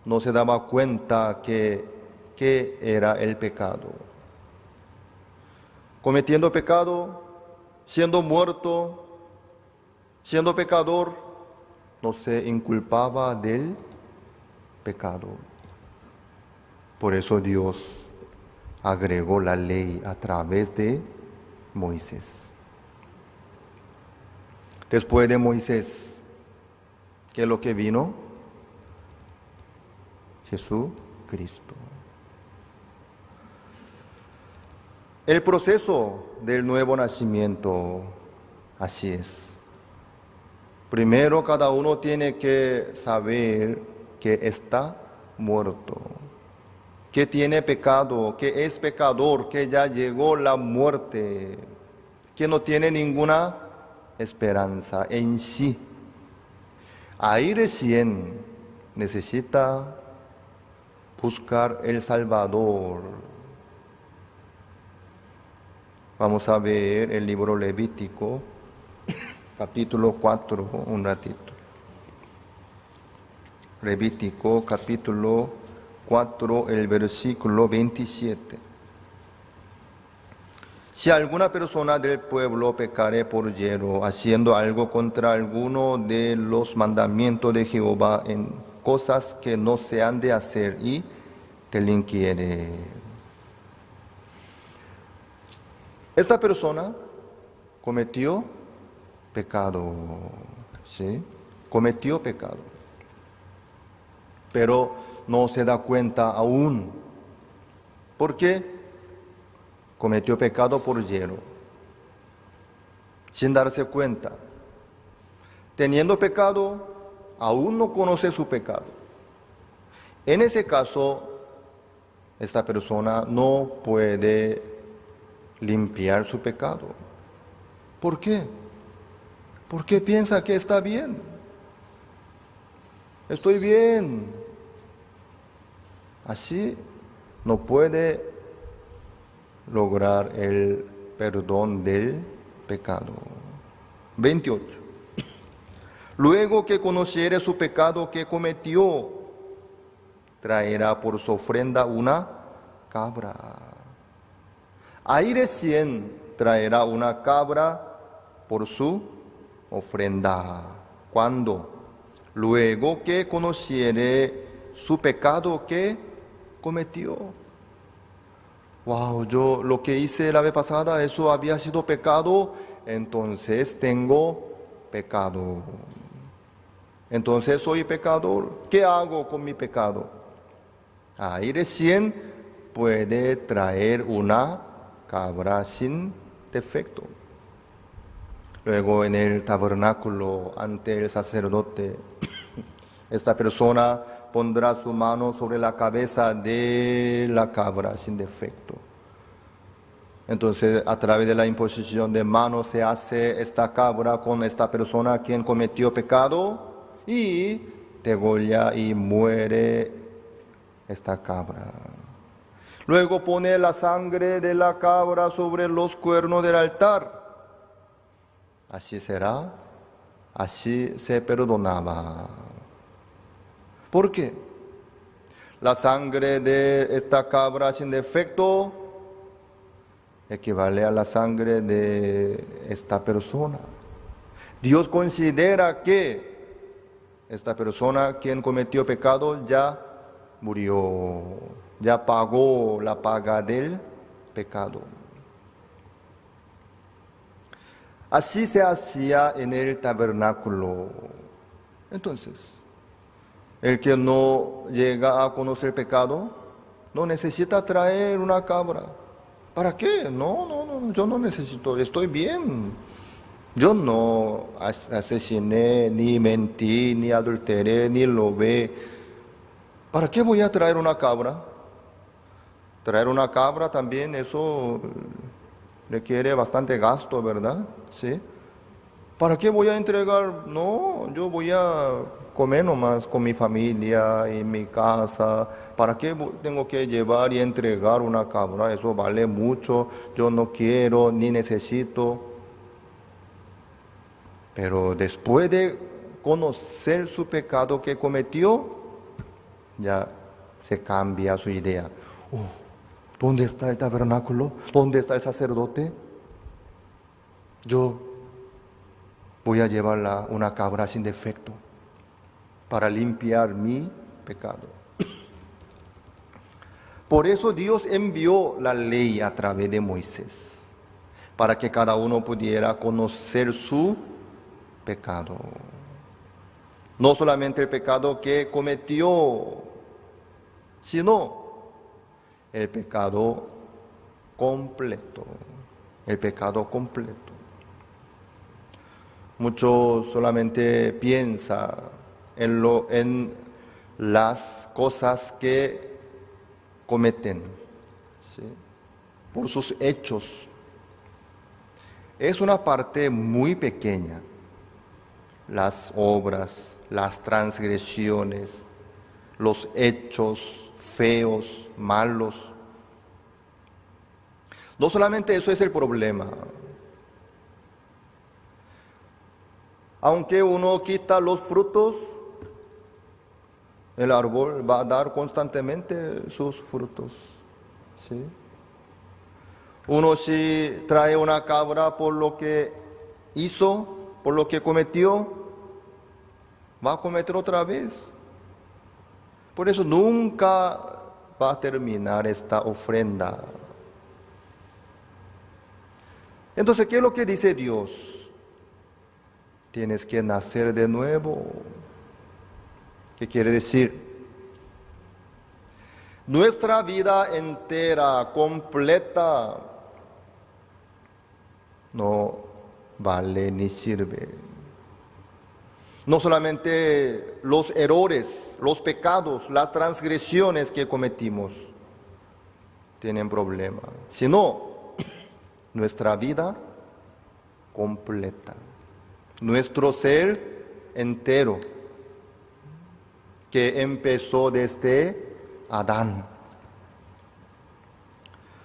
no se daba cuenta que era el pecado. Cometiendo pecado, siendo muerto, siendo pecador, no se inculpaba del pecado. Por eso Dios agregó la ley a través de Moisés. Después de Moisés, ¿qué es lo que vino? Jesucristo. El proceso del nuevo nacimiento, así es. Primero cada uno tiene que saber que está muerto, que tiene pecado, que es pecador, que ya llegó la muerte, que no tiene ninguna esperanza en sí. Ahí recién necesita buscar el Salvador. Vamos a ver el libro Levítico, capítulo 4, un ratito. Levítico, capítulo 4, el versículo 27. Si alguna persona del pueblo pecare por hielo, haciendo algo contra alguno de los mandamientos de Jehová en cosas que no se han de hacer y delinquiere. Esta persona cometió pecado, ¿sí? Cometió pecado, pero no se da cuenta aún. ¿Por qué? Cometió pecado por hielo, sin darse cuenta. Teniendo pecado, aún no conoce su pecado. En ese caso, esta persona no puede limpiar su pecado. ¿Por qué? Porque piensa que está bien. Estoy bien. Así no puede lograr el perdón del pecado. 28. Luego que conociere su pecado que cometió, traerá por su ofrenda una cabra. Ahí recién traerá una cabra por su ofrenda. ¿Cuándo? Luego que conociere su pecado que cometió. Wow, yo lo que hice la vez pasada, eso había sido pecado, entonces tengo pecado. Entonces soy pecador. ¿Qué hago con mi pecado? Ahí recién puede traer una cabra sin defecto. Luego en el tabernáculo ante el sacerdote, esta persona pondrá su mano sobre la cabeza de la cabra sin defecto. Entonces, a través de la imposición de manos se hace esta cabra con esta persona quien cometió pecado y degolla y muere esta cabra. Luego pone la sangre de la cabra sobre los cuernos del altar. Así será, así se perdonaba. ¿Por qué? La sangre de esta cabra sin defecto equivale a la sangre de esta persona. Dios considera que esta persona, quien cometió pecado, ya murió, ya pagó la paga del pecado. Así se hacía en el tabernáculo. Entonces, el que no llega a conocer pecado, no necesita traer una cabra. ¿Para qué? No, yo no necesito, estoy bien. Yo no asesiné, ni mentí, ni adulteré, ni robé. ¿Para qué voy a traer una cabra? Traer una cabra también, eso requiere bastante gasto, ¿verdad? ¿Sí? ¿Para qué voy a entregar? No, yo voy a comer nomás con mi familia, en mi casa. ¿Para qué tengo que llevar y entregar una cabra? Eso vale mucho, yo no quiero ni necesito. Pero después de conocer su pecado que cometió, ya se cambia su idea. ¿Dónde está el tabernáculo? ¿Dónde está el sacerdote? Yo voy a llevar una cabra sin defecto para limpiar mi pecado. Por eso Dios envió la ley a través de Moisés, para que cada uno pudiera conocer su pecado. No solamente el pecado que cometió, sino el pecado completo. El pecado completo. Muchos solamente piensan en las cosas que cometen, ¿sí?, por sus hechos. Es una parte muy pequeña. Las obras, las transgresiones, los hechos feos, malos. No solamente eso es el problema. Aunque uno quita los frutos, el árbol va a dar constantemente sus frutos, ¿sí? Uno si trae una cabra por lo que hizo, por lo que cometió, va a cometer otra vez. Por eso nunca va a terminar esta ofrenda. Entonces, ¿qué es lo que dice Dios? Tienes que nacer de nuevo. ¿Qué quiere decir? Nuestra vida entera, completa, no vale ni sirve. No solamente los errores, los pecados, las transgresiones que cometimos tienen problema, sino nuestra vida completa, nuestro ser entero, que empezó desde Adán.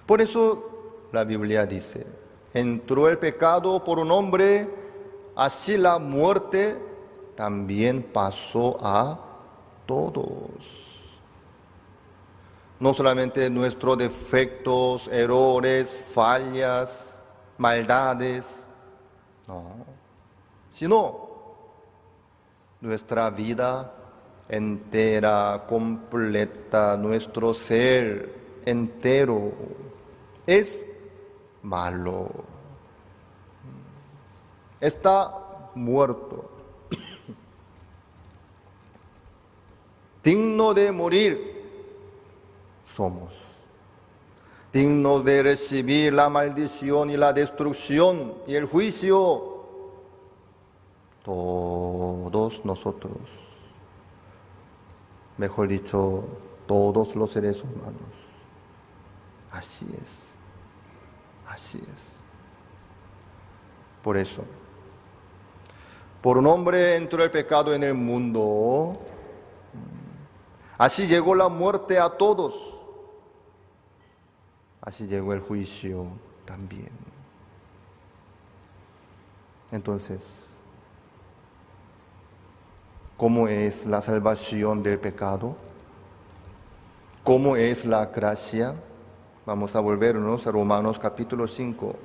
Por eso la Biblia dice, entró el pecado por un hombre, así la muerte también pasó a todos. No solamente nuestros defectos, errores, fallas, maldades, no, sino nuestra vida entera, completa, nuestro ser entero es malo. Está muerto. Digno de morir somos. Dignos de recibir la maldición y la destrucción y el juicio. Todos nosotros. Mejor dicho, todos los seres humanos. Así es. Así es. Por eso, por un hombre entró el pecado en el mundo. Así llegó la muerte a todos. Así llegó el juicio también. Entonces, ¿cómo es la salvación del pecado? ¿Cómo es la gracia? Vamos a volvernos a Romanos capítulo 5.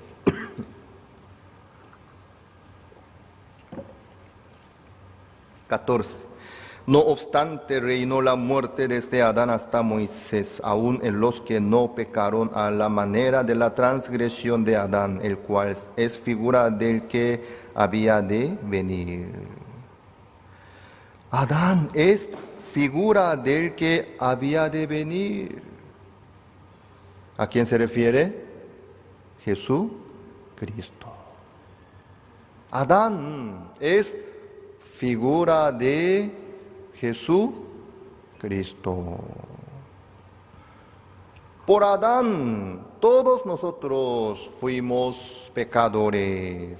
No obstante, reinó la muerte desde Adán hasta Moisés, aun en los que no pecaron a la manera de la transgresión de Adán, el cual es figura del que había de venir. Adán es figura del que había de venir. ¿A quién se refiere? Jesucristo. Adán es figura de Jesucristo. Por Adán, todos nosotros fuimos pecadores.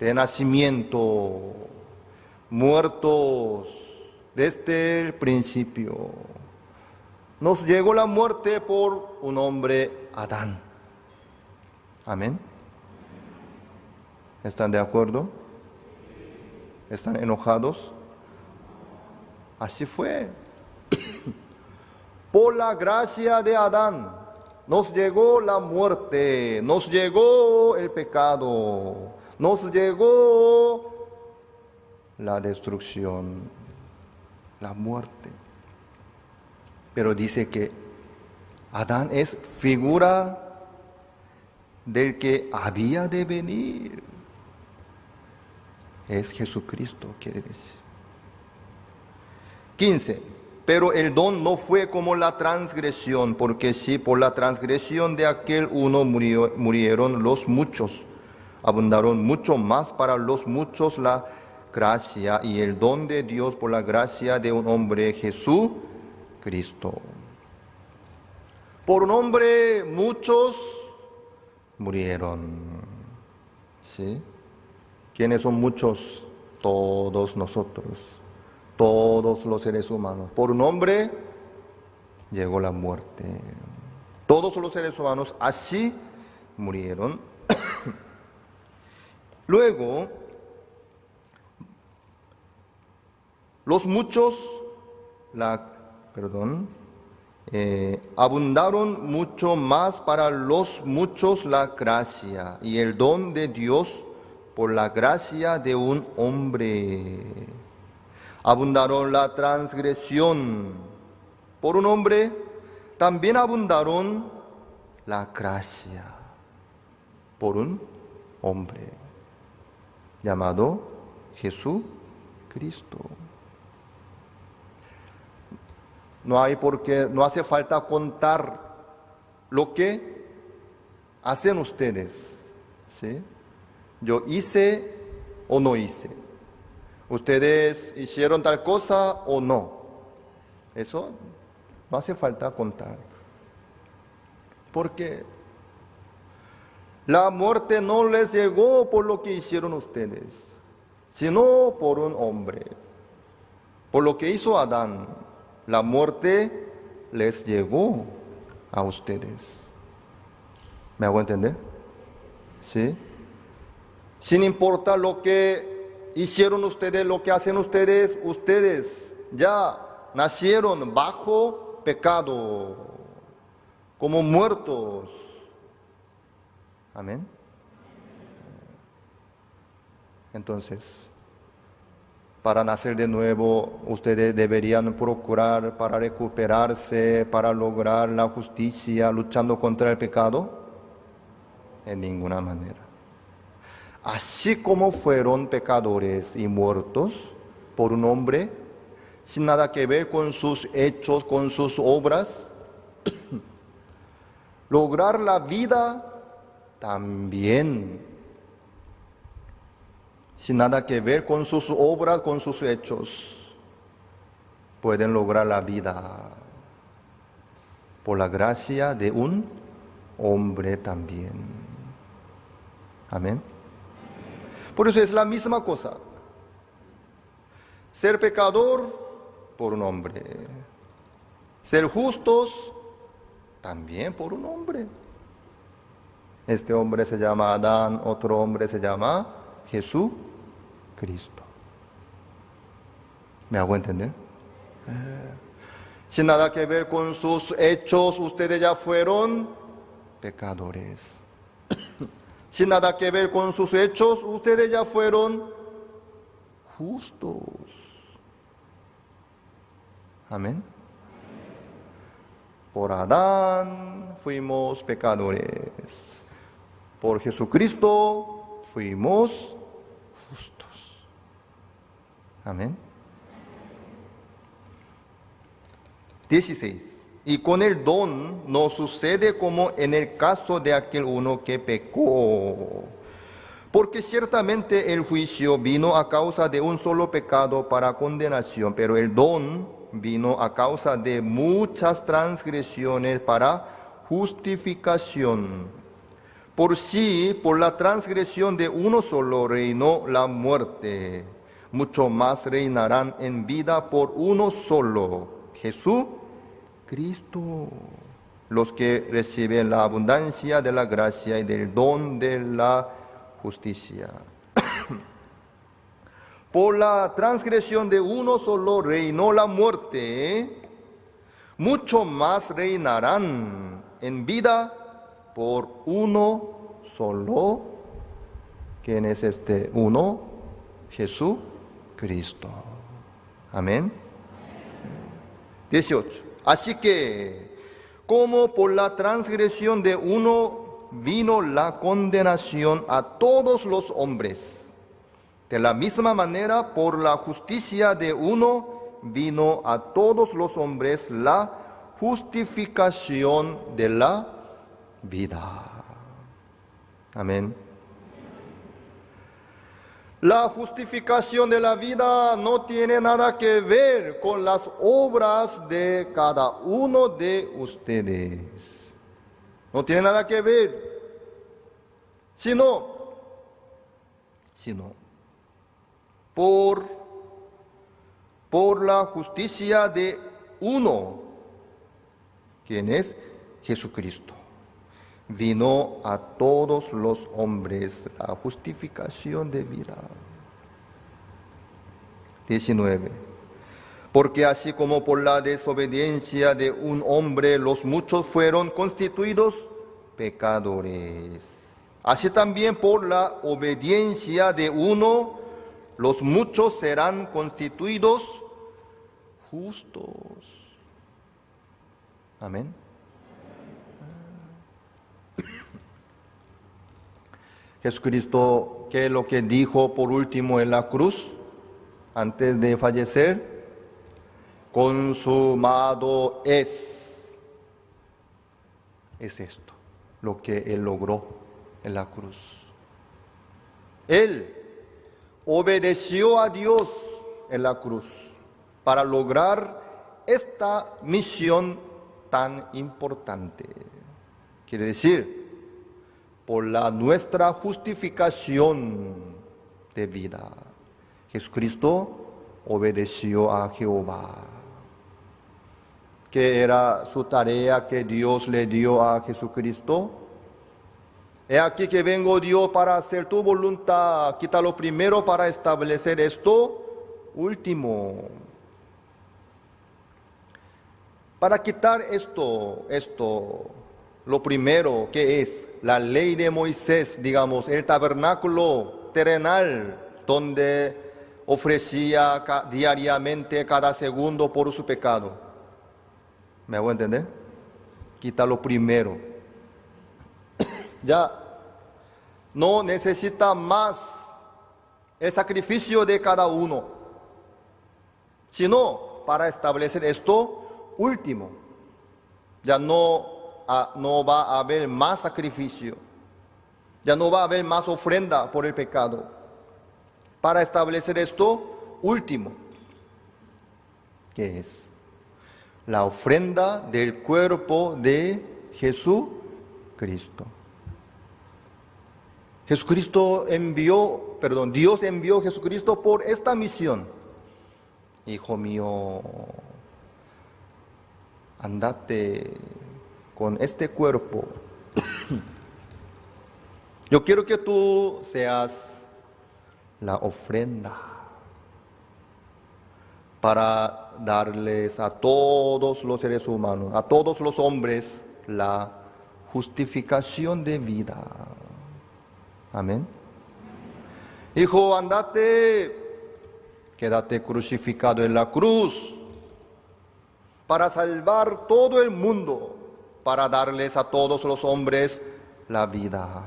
de nacimiento, muertos desde el principio. Nos llegó la muerte por un hombre, Adán. Amén. ¿Están de acuerdo? ¿Están enojados? Así fue. Por la gracia de Adán nos llegó la muerte, nos llegó el pecado, nos llegó la destrucción, la muerte. Pero dice que Adán es figura del que había de venir. Es Jesucristo, quiere decir. 15. Pero el don no fue como la transgresión, porque si por la transgresión de aquel uno murieron los muchos, abundaron mucho más para los muchos la gracia y el don de Dios por la gracia de un hombre, Jesucristo. Por un hombre muchos murieron. ¿Sí? ¿Quiénes son muchos? Todos nosotros. Todos los seres humanos. Por un hombre llegó la muerte. Todos los seres humanos así murieron. Luego, los muchos, abundaron mucho más para los muchos la gracia y el don de Dios por la gracia de un hombre. Abundaron la transgresión por un hombre, también abundaron la gracia por un hombre llamado Jesucristo. No hace falta contar lo que hacen ustedes, ¿sí? Yo hice o no hice. ¿Ustedes hicieron tal cosa o no? Eso no hace falta contar. Porque la muerte no les llegó por lo que hicieron ustedes, sino por un hombre. Por lo que hizo Adán, la muerte les llegó a ustedes. ¿Me hago entender? ¿Sí? Sin importar lo que hicieron ustedes, lo que hacen ustedes, ustedes ya nacieron bajo pecado, como muertos. Amén. Entonces, para nacer de nuevo, ustedes deberían procurar para recuperarse, para lograr la justicia, luchando contra el pecado. En ninguna manera. Así como fueron pecadores y muertos por un hombre, sin nada que ver con sus hechos, con sus obras, lograr la vida también, sin nada que ver con sus obras, con sus hechos, pueden lograr la vida por la gracia de un hombre también. Amén. Por eso es la misma cosa. Ser pecador por un hombre. Ser justos también por un hombre. Este hombre se llama Adán, otro hombre se llama Jesucristo. ¿Me hago entender? Sin nada que ver con sus hechos, ustedes ya fueron pecadores. Sin nada que ver con sus hechos, ustedes ya fueron justos. Amén. Por Adán fuimos pecadores. Por Jesucristo fuimos justos. Amén. 16. Y con el don no sucede como en el caso de aquel uno que pecó. Porque ciertamente el juicio vino a causa de un solo pecado para condenación, pero el don vino a causa de muchas transgresiones para justificación. Por si por la transgresión de uno solo reinó la muerte, mucho más reinarán en vida por uno solo, Jesucristo, los que reciben la abundancia de la gracia y del don de la justicia. Por la transgresión de uno solo reinó la muerte, mucho más reinarán en vida por uno solo. ¿Quién es este uno? Jesucristo. Amén. 18. Así que, como por la transgresión de uno vino la condenación a todos los hombres, de la misma manera, por la justicia de uno vino a todos los hombres la justificación de la vida. Amén. La justificación de la vida no tiene nada que ver con las obras de cada uno de ustedes. No tiene nada que ver, sino por la justicia de uno, quien es Jesucristo. Vino a todos los hombres la justificación de vida. 19. Porque así como por la desobediencia de un hombre los muchos fueron constituidos pecadores, así también por la obediencia de uno los muchos serán constituidos justos. Amén. Jesucristo, ¿qué es lo que dijo por último en la cruz antes de fallecer? Consumado es. Es esto lo que Él logró en la cruz. Él obedeció a Dios en la cruz para lograr esta misión tan importante. Quiere decir, por nuestra justificación de vida, Jesucristo obedeció a Jehová. ¿Qué era su tarea que Dios le dio a Jesucristo? He aquí que vengo, Dios, para hacer tu voluntad. Quita lo primero para establecer esto último. Para quitar esto, lo primero que es la ley de Moisés, digamos, el tabernáculo terrenal, donde ofrecía diariamente cada segundo por su pecado. ¿Me hago entender? Quita lo primero. Ya no necesita más el sacrificio de cada uno, sino para establecer esto último. Ya no va a haber más sacrificio, ya no va a haber más ofrenda por el pecado, para establecer esto último, que es la ofrenda del cuerpo de Jesucristo. Dios envió a Jesucristo por esta misión. Hijo mío, andate con este cuerpo. Yo quiero que tú seas la ofrenda para darles a todos los seres humanos, a todos los hombres, la justificación de vida. Amén. Hijo, andate, quédate crucificado en la cruz para salvar todo el mundo, para darles a todos los hombres la vida.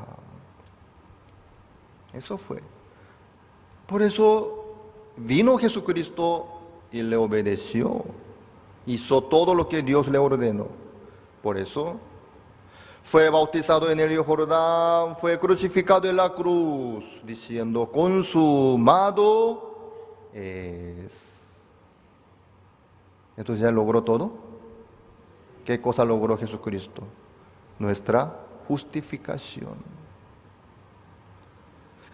Eso fue. Por eso vino Jesucristo y le obedeció. Hizo todo lo que Dios le ordenó. Por eso fue bautizado en el río Jordán, fue crucificado en la cruz, diciendo, consumado es. Entonces ya logró todo. ¿Qué cosa logró Jesucristo? Nuestra justificación.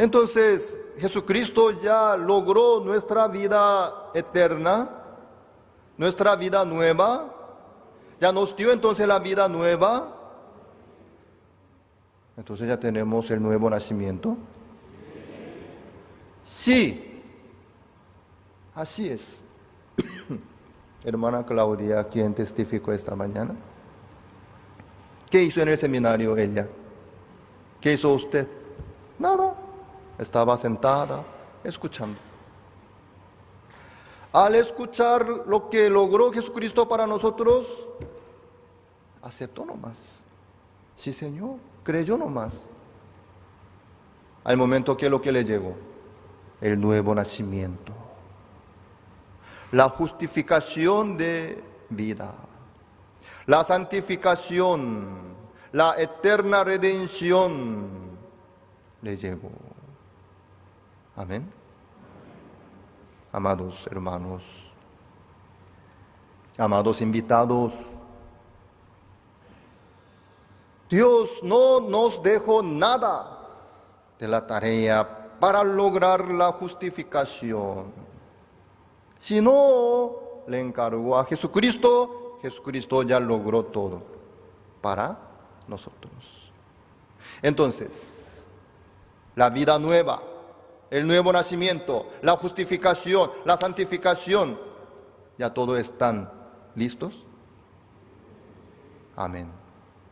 Entonces, Jesucristo ya logró nuestra vida eterna, nuestra vida nueva. Ya nos dio entonces la vida nueva. Entonces ya tenemos el nuevo nacimiento. Sí, así es. Hermana Claudia, quien testificó esta mañana. ¿Qué hizo en el seminario ella? ¿Qué hizo usted? Nada. Estaba sentada, escuchando. Al escuchar lo que logró Jesucristo para nosotros, aceptó nomás. Sí, Señor, creyó nomás. Al momento que lo que le llegó, el nuevo nacimiento, la justificación de vida, la santificación, la eterna redención, le llegó. Amén. Amados hermanos, amados invitados, Dios no nos dejó nada de la tarea para lograr la justificación, sino le encargó a Jesucristo. Jesucristo ya logró todo para nosotros. Entonces, la vida nueva, el nuevo nacimiento, la justificación, la santificación, ¿ya todo están listos? Amén.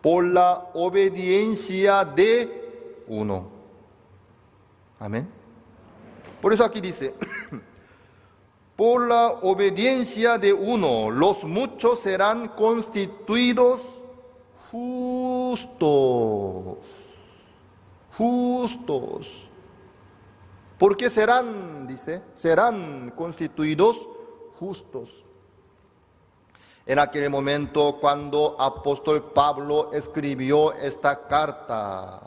Por la obediencia de uno. Amén. Por eso aquí dice, por la obediencia de uno, los muchos serán constituidos justos. Justos. ¿Por qué serán? Dice, serán constituidos justos. En aquel momento cuando apóstol Pablo escribió esta carta,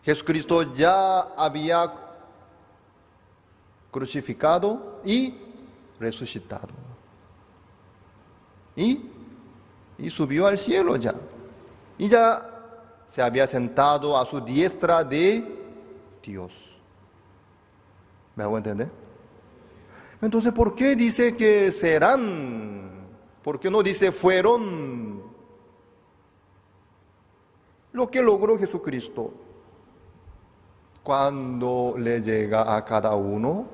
Jesucristo ya había crucificado y resucitado. Y subió al cielo ya. Y ya se había sentado a su diestra de Dios. ¿Me hago entender? Entonces, ¿por qué dice que serán? ¿Por qué no dice fueron? Lo que logró Jesucristo, cuando le llega a cada uno,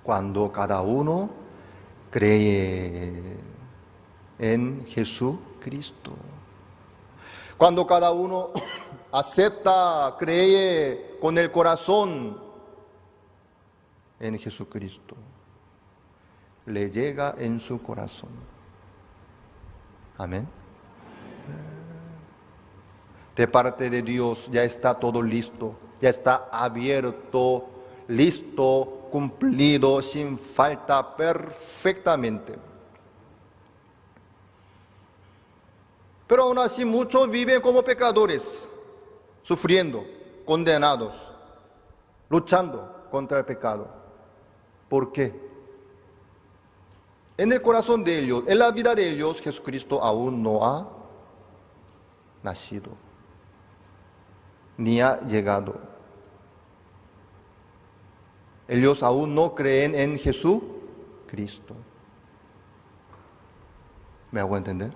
cuando cada uno cree en Jesucristo. Cuando cada uno acepta, cree con el corazón en Jesucristo, le llega en su corazón. Amén. De parte de Dios ya está todo listo, ya está abierto, listo, cumplido, sin falta, perfectamente. Pero aún así muchos viven como pecadores, sufriendo, condenados, luchando contra el pecado. ¿Por qué? En el corazón de ellos, en la vida de ellos, Jesucristo aún no ha nacido, ni ha llegado. Ellos aún no creen en Jesucristo. ¿Me hago entender?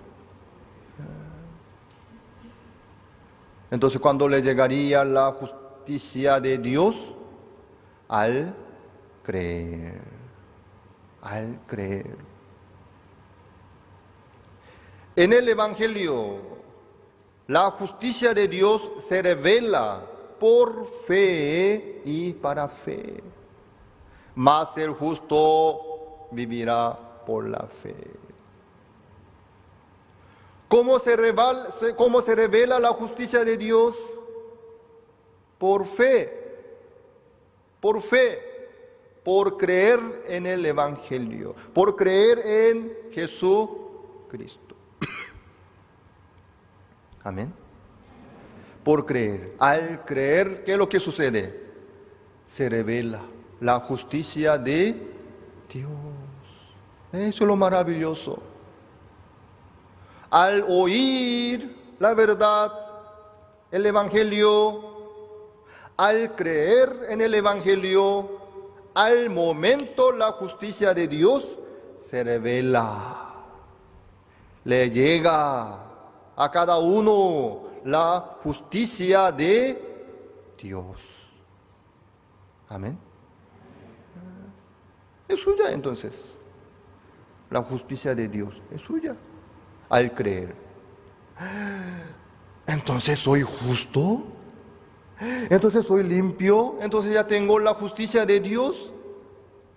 Entonces, ¿cuándo le llegaría la justicia de Dios? Al creer. Al creer. En el Evangelio, la justicia de Dios se revela por fe y para fe. Mas el justo vivirá por la fe. ¿Cómo se revela la justicia de Dios? Por fe. Por fe. Por creer en el Evangelio. Por creer en Jesucristo. Amén. Por creer. Al creer, ¿qué es lo que sucede? Se revela la justicia de Dios. Eso es lo maravilloso. Al oír la verdad, el Evangelio, al creer en el Evangelio, al momento la justicia de Dios se revela. Le llega a cada uno la justicia de Dios. Amén. Es suya entonces. La justicia de Dios es suya al creer. Entonces soy justo. Entonces soy limpio. Entonces ya tengo la justicia de Dios.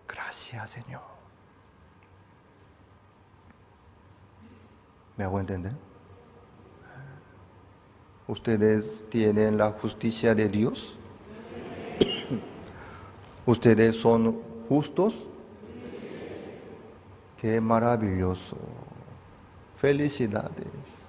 Gracias, Señor. ¿Me hago entender? ¿Ustedes tienen la justicia de Dios? ¿Ustedes son justos? ¡Qué maravilloso! Felicidades.